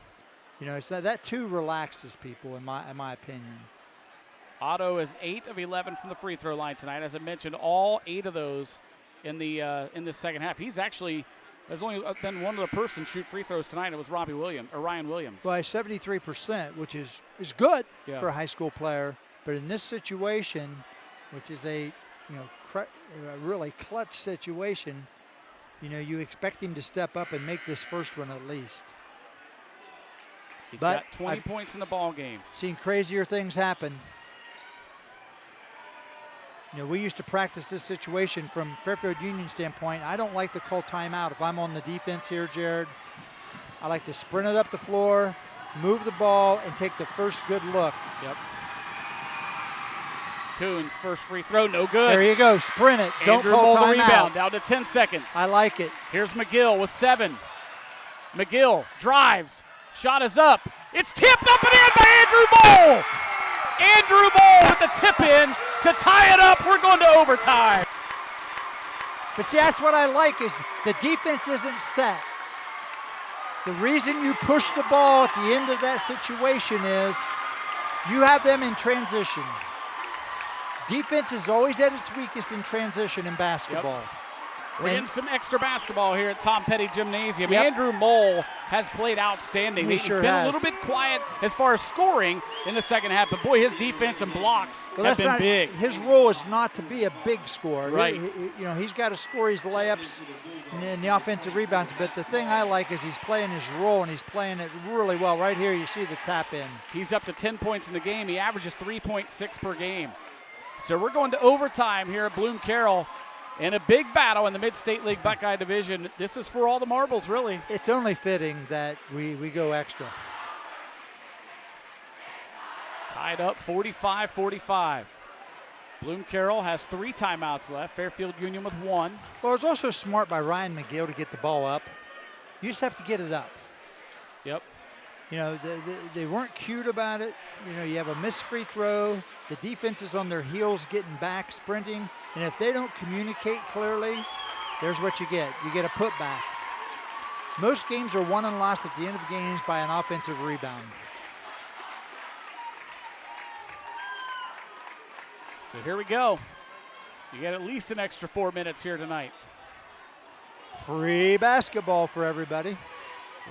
[SPEAKER 3] You know, it's that too relaxes people in my opinion.
[SPEAKER 2] Otto is 8 of 11 from the free throw line tonight. As I mentioned, all 8 of those in the second half. He's actually. There's only been one other person shoot free throws tonight. It was Ryan Williams.
[SPEAKER 3] Well, 73%, which is good
[SPEAKER 2] Yeah.
[SPEAKER 3] for a high school player. But in this situation, which is a really clutch situation, you expect him to step up and make this first one at least.
[SPEAKER 2] He's got 20 points in the ball game.
[SPEAKER 3] Seen crazier things happen. We used to practice this situation from Fairfield Union standpoint. I don't like to call timeout if I'm on the defense here, Jared. I like to sprint it up the floor, move the ball, and take the first good look.
[SPEAKER 2] Yep. Coons, first free throw, no good.
[SPEAKER 3] There you go, sprint it. Don't
[SPEAKER 2] Andrew
[SPEAKER 3] call
[SPEAKER 2] Mole the
[SPEAKER 3] timeout.
[SPEAKER 2] rebound, down to 10 seconds.
[SPEAKER 3] I like it.
[SPEAKER 2] Here's Mcgill with 7. Mcgill drives, shot is up. It's tipped up and in by Andrew Mole. Andrew Mole with the tip in to tie it up. We're going to overtime.
[SPEAKER 3] But see, that's what I like is the defense isn't set. The reason you push the ball at the end of that situation is you have them in transition. Defense is always at its weakest in transition in basketball.
[SPEAKER 2] Yep. We're getting some extra basketball here at Tom Petty Gymnasium.
[SPEAKER 3] Yep.
[SPEAKER 2] Andrew Mole has played outstanding.
[SPEAKER 3] He sure
[SPEAKER 2] been
[SPEAKER 3] has.
[SPEAKER 2] a little bit quiet as far as scoring in the second half, but boy, his defense and blocks have been big.
[SPEAKER 3] His role is not to be a big scorer.
[SPEAKER 2] Right.
[SPEAKER 3] He's got to score his layups and the offensive rebounds, but the thing I like is he's playing his role, and he's playing it really well. Right here, you see the tap in.
[SPEAKER 2] He's up to 10 points in the game. He averages 3.6 per game. So we're going to overtime here at Bloom-Carroll. In a big battle in the Mid-State League Buckeye Division. This is for all the marbles, really.
[SPEAKER 3] It's only fitting that we go extra.
[SPEAKER 2] Tied up 45-45. Bloom-Carroll has 3 timeouts left. Fairfield Union with 1.
[SPEAKER 3] Well, it's also smart by Ryan Mcgill to get the ball up. You just have to get it up.
[SPEAKER 2] Yep.
[SPEAKER 3] They weren't cute about it. You have a missed free throw. The defense is on their heels getting back, sprinting. And if they don't communicate clearly, there's what you get. You get a putback. Most games are won and lost at the end of games by an offensive rebound.
[SPEAKER 2] So here we go. You get at least an extra 4 minutes here tonight.
[SPEAKER 3] Free basketball for everybody.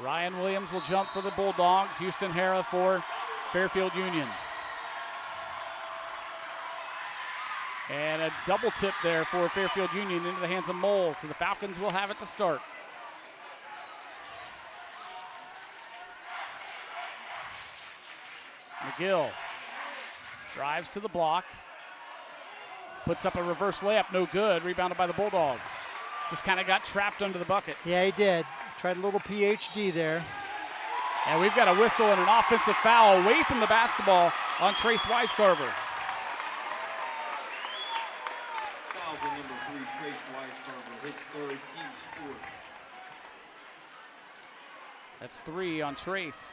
[SPEAKER 2] Ryan Williams will jump for the Bulldogs. Houston Hara for Fairfield Union. And a double tip there for Fairfield Union into the hands of Mole. So the Falcons will have it to start. Mcgill drives to the block. Puts up a reverse layup, no good. Rebounded by the Bulldogs. Just kind of got trapped under the bucket.
[SPEAKER 3] Yeah, he did. Tried a little PhD there.
[SPEAKER 2] And we've got a whistle and an offensive foul away from the basketball on Trace Weiscarver.
[SPEAKER 4] Fouls on number 3, Trace Weiscarver, his third, team sport.
[SPEAKER 2] That's 3 on Trace.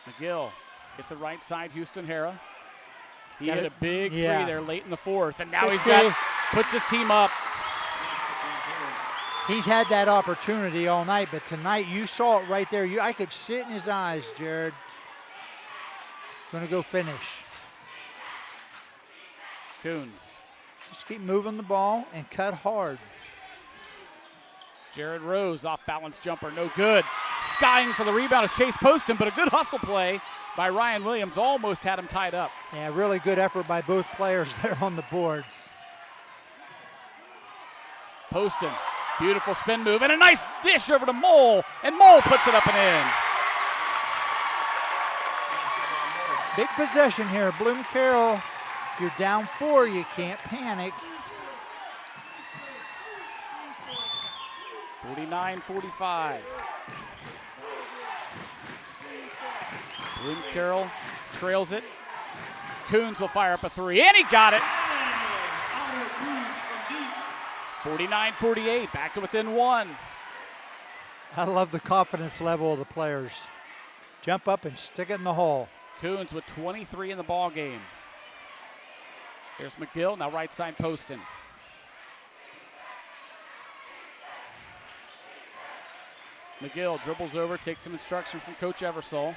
[SPEAKER 2] Mcgill gets a right side, Houston Hara. He hit a big 3 there late in the 4th, and now puts his team up.
[SPEAKER 3] He's had that opportunity all night, but tonight you saw it right there. I could see it in his eyes, Jared. Going to go finish.
[SPEAKER 2] Coons.
[SPEAKER 3] Just keep moving the ball and cut hard.
[SPEAKER 2] Jared Rose, off balance jumper, no good. Skying for the rebound is Chase Poston, but a good hustle play by Ryan Williams almost had him tied up.
[SPEAKER 3] Yeah, really good effort by both players there on the boards.
[SPEAKER 2] Poston, beautiful spin move, and a nice dish over to Mole, and Mole puts it up and in.
[SPEAKER 3] Big possession here, Bloom-Carroll. You're down 4, you can't panic.
[SPEAKER 2] 49-45. Bloom-Carroll trails it. Coons will fire up a 3, and he got it. 49-48, back to within 1.
[SPEAKER 3] I love the confidence level of the players. Jump up and stick it in the hole.
[SPEAKER 2] Coons with 23 in the ball game. There's Mcgill, now right side Poston. Mcgill dribbles over, takes some instruction from Coach Eversole.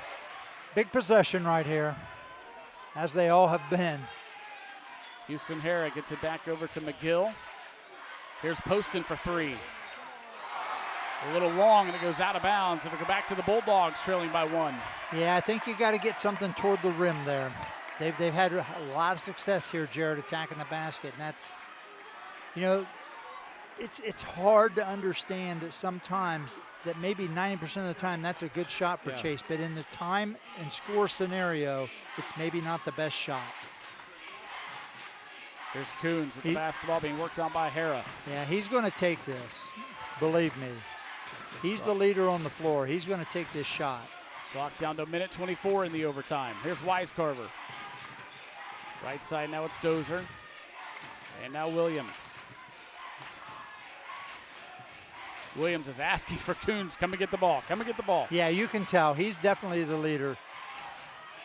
[SPEAKER 3] Big possession right here, as they all have been.
[SPEAKER 2] Houston Hara gets it back over to Mcgill. Here's Poston for 3. A little long, and it goes out of bounds. It'll go back to the Bulldogs, trailing by 1.
[SPEAKER 3] Yeah, I think you got to get something toward the rim there. They've had a lot of success here, Jared, attacking the basket, and that's, you know, it's hard to understand that sometimes that maybe 90% of the time that's a good shot for Chase, but in the time and score scenario, it's maybe not the best shot.
[SPEAKER 2] There's Coons with the basketball being worked on by Hara.
[SPEAKER 3] Yeah, he's going to take this, believe me. He's the leader on the floor. He's going to take this shot.
[SPEAKER 2] Clock down to a minute 24 in the overtime. Here's Weiscarver. Right side now it's Dozer. And now Williams. Williams is asking for Coons. Come and get the ball. Come and get the ball.
[SPEAKER 3] Yeah, you can tell. He's definitely the leader.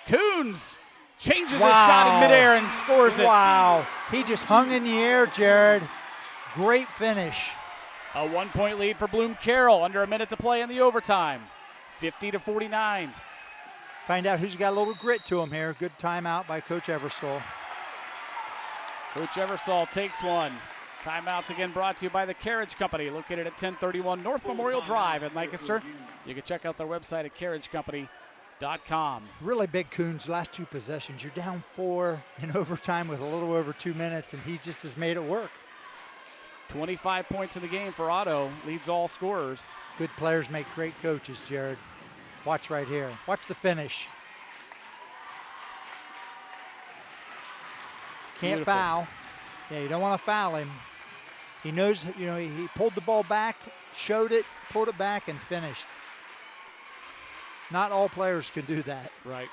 [SPEAKER 2] Coons changes his shot in midair and scores it.
[SPEAKER 3] Wow. He just hung in the air, Jared. Great finish.
[SPEAKER 2] A 1-point lead for Bloom-Carroll. Under a minute to play in the overtime. 50-49.
[SPEAKER 3] Find out who's got a little grit to him here. Good timeout by Coach Eversole.
[SPEAKER 2] Coach Eversole takes one. Timeouts again brought to you by the Carriage Company, located at 1031 North Memorial Drive in Lancaster. You can check out their website at carriagecompany.com.
[SPEAKER 3] Really big Coons last 2 possessions. You're down 4 in overtime with a little over 2 minutes, and he just has made it work.
[SPEAKER 2] 25 points in the game for Otto, leads all scorers.
[SPEAKER 3] Good players make great coaches, Jared. Watch right here. Watch the finish. Can't
[SPEAKER 2] Beautiful.
[SPEAKER 3] foul. Yeah, you don't want to foul him. He knows, you know, he pulled the ball back, showed it, pulled it back, and finished. Not all players can do that.
[SPEAKER 2] Right.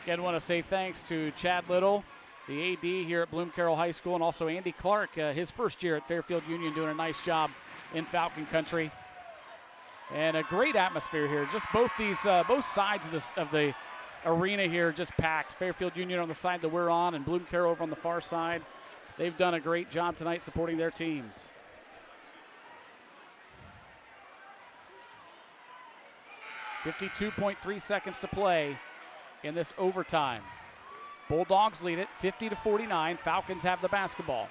[SPEAKER 2] Again, want to say thanks to Chad Little, the AD here at Bloom-Carroll High School, and also Andy Clark, his first year at Fairfield Union, doing a nice job in Falcon Country. And a great atmosphere here. Just both sides of the arena here just packed. Fairfield Union on the side that we're on and Bloom-Carroll over on the far side. They've done a great job tonight supporting their teams. .3 seconds to play in this overtime. Bulldogs lead it 50-49. Falcons have the basketball.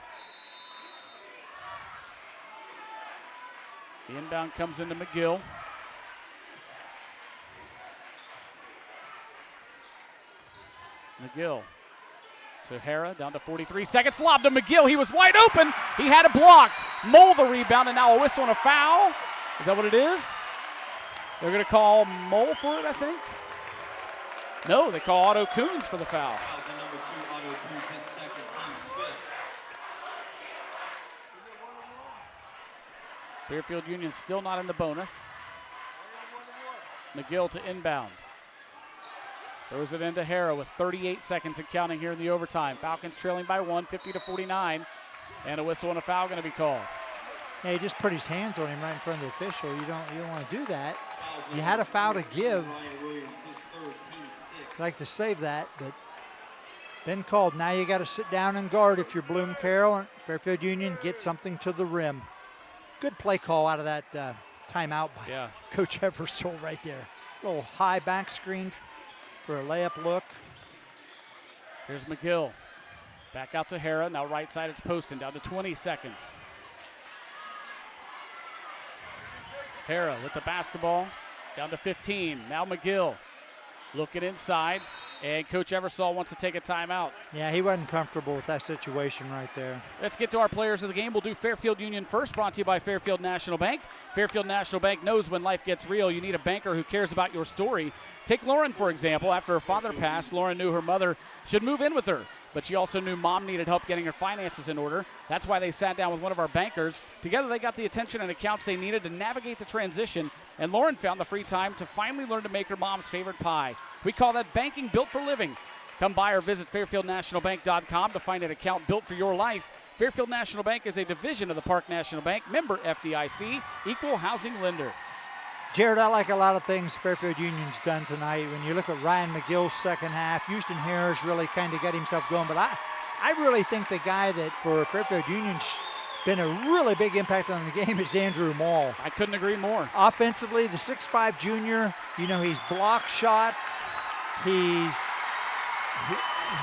[SPEAKER 2] The inbound comes into Mcgill. Mcgill to Hara, down to 43 seconds. Lob to Mcgill. He was wide open. He had it blocked. Mole the rebound, and now a whistle and a foul. Is that what it is? They're going to call Mole for it, I think. No, they call Otto Coons for the foul. Fairfield Union still not in the bonus. Mcgill to inbound. Throws it into Hara with 38 seconds and counting here in the overtime. Falcons trailing by 1, 50-49. And a whistle and a foul going to be called.
[SPEAKER 3] Yeah, he just put his hands on him right in front of the official. You don't want to do that. You had a foul to give. I'd like to save that, but been called. Now you got to sit down and guard if you're Bloom-Carroll. Fairfield Union, get something to the rim. Good play call out of that timeout by Coach Eversole right there. A little high back screen for a layup look.
[SPEAKER 2] Here's Mcgill. Back out to Hara. Now right side, it's Poston down to 20 seconds. Hara with the basketball down to 15. Now Mcgill looking inside, and Coach Eversole wants to take a timeout.
[SPEAKER 3] Yeah, he wasn't comfortable with that situation right there.
[SPEAKER 2] Let's get to our players of the game. We'll do Fairfield Union first, brought to you by Fairfield National Bank. Fairfield National Bank knows when life gets real, you need a banker who cares about your story. Take Lauren, for example. After her father passed, Lauren knew her mother should move in with her, but she also knew mom needed help getting her finances in order. That's why they sat down with one of our bankers. Together they got the attention and accounts they needed to navigate the transition, and Lauren found the free time to finally learn to make her mom's favorite pie. We call that banking built for living. Come by or visit fairfieldnationalbank.com to find an account built for your life. Fairfield National Bank is a division of the Park National Bank, member FDIC, equal housing lender.
[SPEAKER 3] Jared, I like a lot of things Fairfield Union's done tonight. When you look at Ryan McGill's second half, Houston Harris really kind of got himself going. But I really think the guy that for Fairfield Union's been a really big impact on the game is Andrew Mall.
[SPEAKER 2] I couldn't agree more.
[SPEAKER 3] Offensively, the 6'5 junior, you know, he's blocked shots.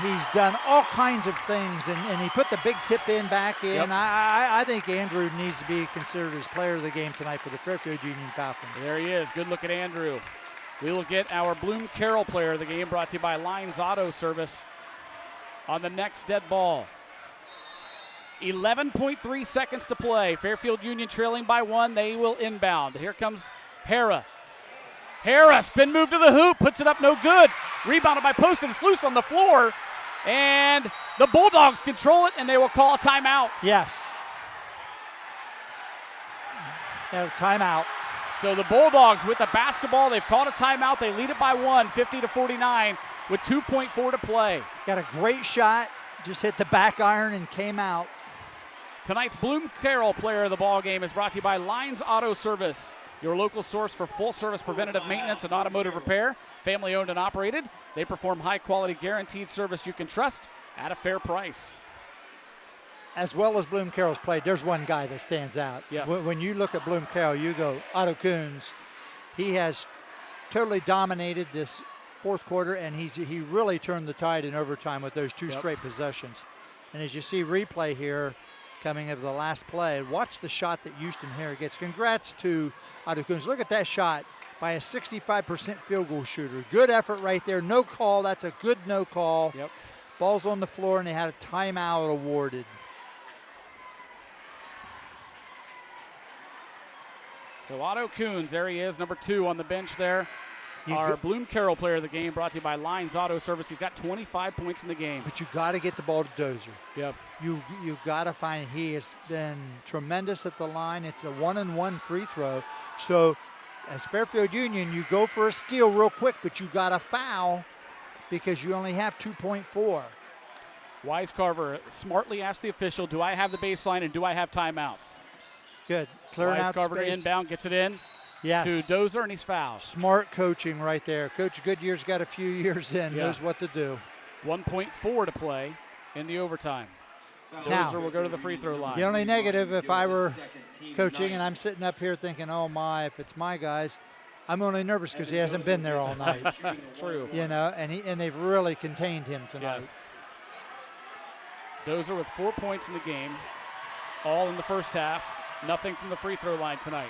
[SPEAKER 3] He's done all kinds of things, and he put the big tip in back in.
[SPEAKER 2] Yep.
[SPEAKER 3] I think Andrew needs to be considered as player of the game tonight for the Fairfield Union Falcons.
[SPEAKER 2] There he is. Good look at Andrew. We will get our Bloom-Carroll player of the game, brought to you by Lines Auto Service, on the next dead ball. 11.3 seconds to play. Fairfield Union trailing by 1. They will inbound. Here comes Hara. Hara, spin move to the hoop, puts it up, no good. Rebounded by Poston, it's loose on the floor, and the Bulldogs control it, and they will call a timeout.
[SPEAKER 3] Yes. Yeah, timeout.
[SPEAKER 2] So the Bulldogs with the basketball, they've called a timeout. They lead it by 1, 50-49, with 2.4 to play.
[SPEAKER 3] Got a great shot, just hit the back iron and came out.
[SPEAKER 2] Tonight's Bloom-Carroll player of the ball game is brought to you by Lines Auto Service, your local source for full-service preventative maintenance and automotive repair. Family-owned and operated. They perform high-quality, guaranteed service you can trust at a fair price.
[SPEAKER 3] As well as Bloom-Carroll's played, there's one guy that stands out.
[SPEAKER 2] Yes.
[SPEAKER 3] When you look at Bloom-Carroll, you go, Otto Coons. He has totally dominated this fourth quarter, and he really turned the tide in overtime with those two straight possessions. And as you see replay here, coming of the last play, watch the shot that Houston Harris gets. Congrats to Otto Coons. Look at that shot by a 65% field goal shooter. Good effort right there. No call. That's a good no call.
[SPEAKER 2] Yep.
[SPEAKER 3] Ball's on the floor, and they had a timeout awarded.
[SPEAKER 2] So Otto Coons, there he is, number 2 on the bench there. Our Bloom-Carroll player of the game, brought to you by Lines Auto Service. He's got 25 points in the game.
[SPEAKER 3] But you got to get the ball to Dozer.
[SPEAKER 2] Yep.
[SPEAKER 3] You've got to find. He has been tremendous at the line. It's a 1-and-1 free throw. So as Fairfield Union, you go for a steal real quick, but you got to foul because you only have 2.4.
[SPEAKER 2] Wisecarver smartly asked the official, do I have the baseline and do I have timeouts?
[SPEAKER 3] Good. Clearing out space.
[SPEAKER 2] Wisecarver inbound, gets it in.
[SPEAKER 3] Yes.
[SPEAKER 2] To Dozer, and he's fouled.
[SPEAKER 3] Smart coaching right there. Coach Goodyear's got a few years in, knows what to do.
[SPEAKER 2] 1.4 to play in the overtime.
[SPEAKER 3] Now,
[SPEAKER 2] Dozer will go to the free throw line.
[SPEAKER 3] The only negative, if I were coaching and I'm sitting up here thinking, oh my, if it's my guys, I'm only nervous because he hasn't been there all night.
[SPEAKER 2] That's true.
[SPEAKER 3] You know, and they've really contained him tonight.
[SPEAKER 2] Yes. Dozer with 4 points in the game, all in the first half. Nothing from the free throw line tonight.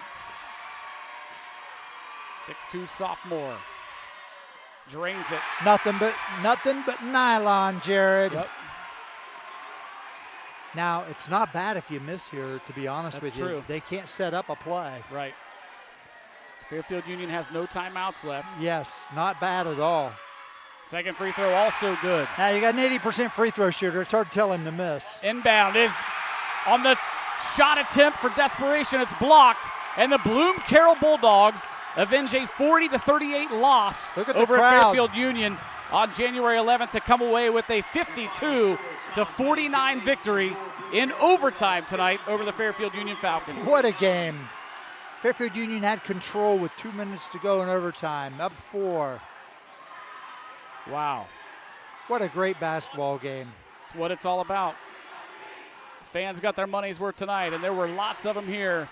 [SPEAKER 2] 6'2" sophomore. Drains it.
[SPEAKER 3] Nothing but nylon, Jared.
[SPEAKER 2] Yep.
[SPEAKER 3] Now, it's not bad if you miss here, to be honest with you.
[SPEAKER 2] True.
[SPEAKER 3] They can't set up a play.
[SPEAKER 2] Right. Fairfield Union has no timeouts left.
[SPEAKER 3] Yes, not bad at all.
[SPEAKER 2] Second free throw also good.
[SPEAKER 3] Now, you got an 80% free throw shooter. It's hard to tell him to miss.
[SPEAKER 2] Inbound is on the Shot attempt for desperation. It's blocked. And the Bloom-Carroll Bulldogs avenge a 40-38 loss over at Fairfield Union on January 11th to come away with a 52-49 victory in overtime tonight over the Fairfield Union Falcons.
[SPEAKER 3] What a game. Fairfield Union had control with 2 minutes to go in overtime, up 4.
[SPEAKER 2] Wow.
[SPEAKER 3] What a great basketball game.
[SPEAKER 2] It's what it's all about. Fans got their money's worth tonight, and there were lots of them here.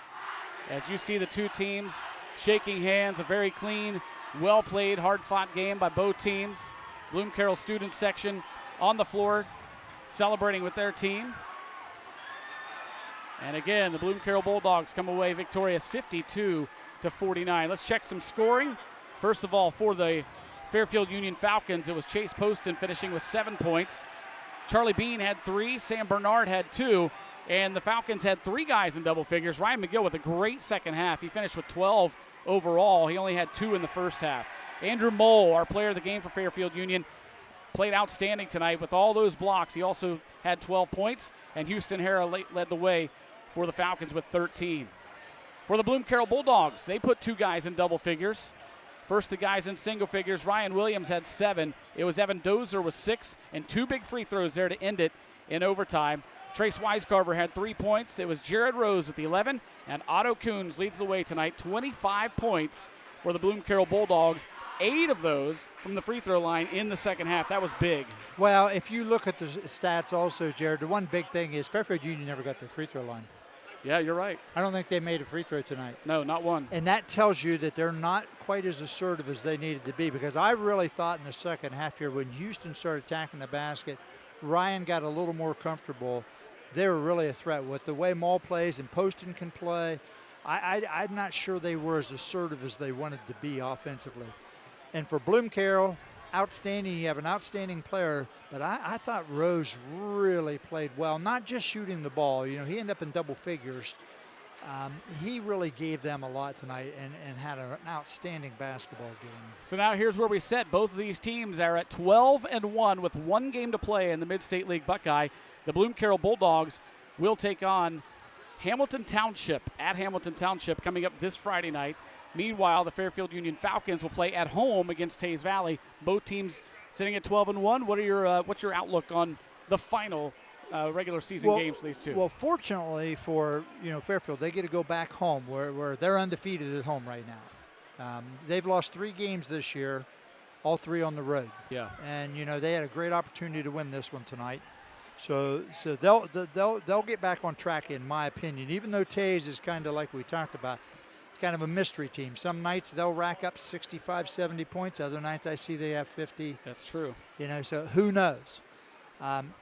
[SPEAKER 2] As you see the two teams shaking hands, a very clean, well-played, hard-fought game by both teams. Bloom-Carroll student section on the floor celebrating with their team. And again, the Bloom-Carroll Bulldogs come away victorious 52-49. Let's check some scoring. First of all, for the Fairfield Union Falcons, it was Chase Poston finishing with 7 points. Charlie Bean had 3, Sam Bernard had 2, and the Falcons had 3 guys in double figures. Ryan McGill with a great second half. He finished with 12 overall. He only had 2 in the first half. Andrew Mole, our player of the game for Fairfield Union, played outstanding tonight with all those blocks. He also had 12 points, and Houston Hara led the way for the Falcons with 13. For the Bloom-Carroll Bulldogs, they put 2 guys in double figures. First, the guys in single figures. Ryan Williams had 7. It was Evan Dozer with 6, and 2 big free throws there to end it in overtime. Trace Wisecarver had 3 points. It was Jared Rose with 11, and Otto Coons leads the way tonight, 25 points for the Bloom-Carroll Bulldogs. 8 of those from the free throw line in the second half. That was big.
[SPEAKER 3] Well, if you look at the stats also, Jared, the one big thing is Fairfield Union never got to the free throw line.
[SPEAKER 2] Yeah, you're right.
[SPEAKER 3] I don't think they made a free throw tonight.
[SPEAKER 2] No, not one.
[SPEAKER 3] And that tells you that they're not quite as assertive as they needed to be, because I really thought in the second half here when Houston started attacking the basket, Ryan got a little more comfortable. They were really a threat with the way Maul plays and Poston can play. I'm not sure they were as assertive as they wanted to be offensively. And for Bloom-Carroll, outstanding. You have an outstanding player, but I thought Rose really played well, not just shooting the ball. You know, he ended up in double figures. He really gave them a lot tonight and had an outstanding basketball game.
[SPEAKER 2] So now here's where we sit. Both of these teams are at 12-1 with 1 game to play in the Mid-State League Buckeye. The Bloom-Carroll Bulldogs will take on Hamilton Township at Hamilton Township coming up this Friday night. Meanwhile, the Fairfield Union Falcons will play at home against Tays Valley. Both teams sitting at 12-1. What's your outlook on the final regular season games for these two?
[SPEAKER 3] Well, fortunately for Fairfield, they get to go back home where they're undefeated at home right now. They've lost 3 games this year, all 3 on the road.
[SPEAKER 2] Yeah.
[SPEAKER 3] And they had a great opportunity to win this one tonight. So they'll get back on track, in my opinion. Even though Tays is kind of like we talked about, kind of a mystery team. Some nights they'll rack up 65, 70 points. Other nights I see they have 50.
[SPEAKER 2] That's true.
[SPEAKER 3] So who knows?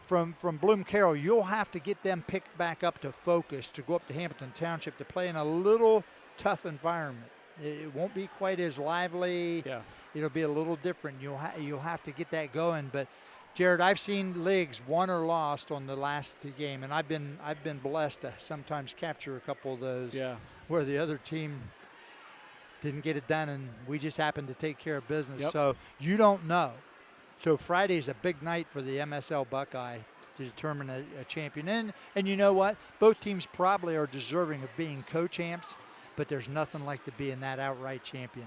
[SPEAKER 3] From Bloom-Carroll, you'll have to get them picked back up to focus to go up to Hamilton Township to play in a little tough environment. It won't be quite as lively.
[SPEAKER 2] Yeah.
[SPEAKER 3] It'll be a little different. You'll have to get that going. But Jared, I've seen leagues won or lost on the last game, and I've been blessed to sometimes capture a couple of those.
[SPEAKER 2] Yeah.
[SPEAKER 3] Where the other team didn't get it done and we just happened to take care of business.
[SPEAKER 2] Yep.
[SPEAKER 3] So you don't know. So Friday's a big night for the MSL Buckeye to determine a champion. And you know what? Both teams probably are deserving of being co-champs, but there's nothing like to being that outright champion.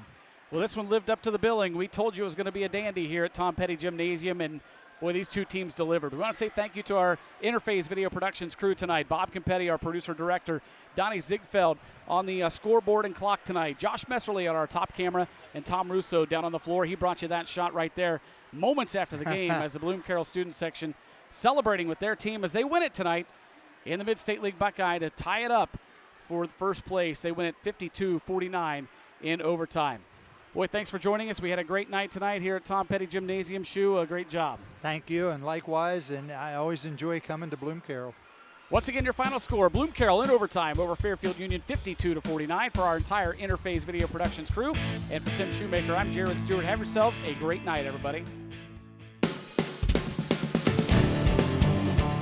[SPEAKER 2] Well, this one lived up to the billing. We told you it was going to be a dandy here at Tom Petty Gymnasium, and boy, these two teams delivered. We want to say thank you to our Interface Video Productions crew tonight. Bob Campetti, our producer-director. Donnie Ziegfeld on the scoreboard and clock tonight. Josh Messerly on our top camera, and Tom Russo down on the floor. He brought you that shot right there moments after the game as the Bloom-Carroll student section celebrating with their team as they win it tonight in the Mid-State League Buckeye to tie it up for first place. They win it 52-49 in overtime. Boy, thanks for joining us. We had a great night tonight here at Tom Petty Gymnasium. Shu, a great job.
[SPEAKER 3] Thank you, and likewise, and I always enjoy coming to Bloom-Carroll.
[SPEAKER 2] Once again, your final score, Bloom-Carroll in overtime over Fairfield Union, 52-49 for our entire Interface Video Productions crew. And for Tim Shumaker, I'm Jared Stewart. Have yourselves a great night, everybody.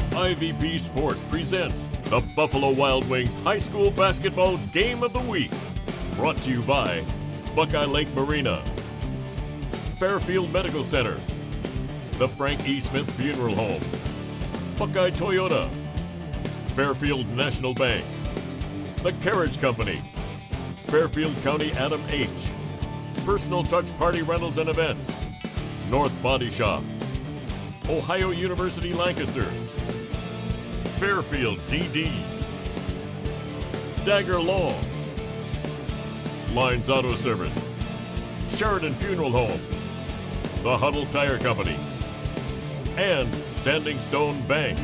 [SPEAKER 1] IVP Sports presents the Buffalo Wild Wings High School Basketball Game of the Week. Brought to you by Buckeye Lake Marina, Fairfield Medical Center, the Frank E. Smith Funeral Home, Buckeye Toyota, Fairfield National Bank, The Carriage Company, Fairfield County Adam H., Personal Touch Party Rentals and Events, North Body Shop, Ohio University Lancaster, Fairfield DD, Dagger Law, Lines Auto Service, Sheridan Funeral Home, The Huddle Tire Company, and Standing Stone Bank.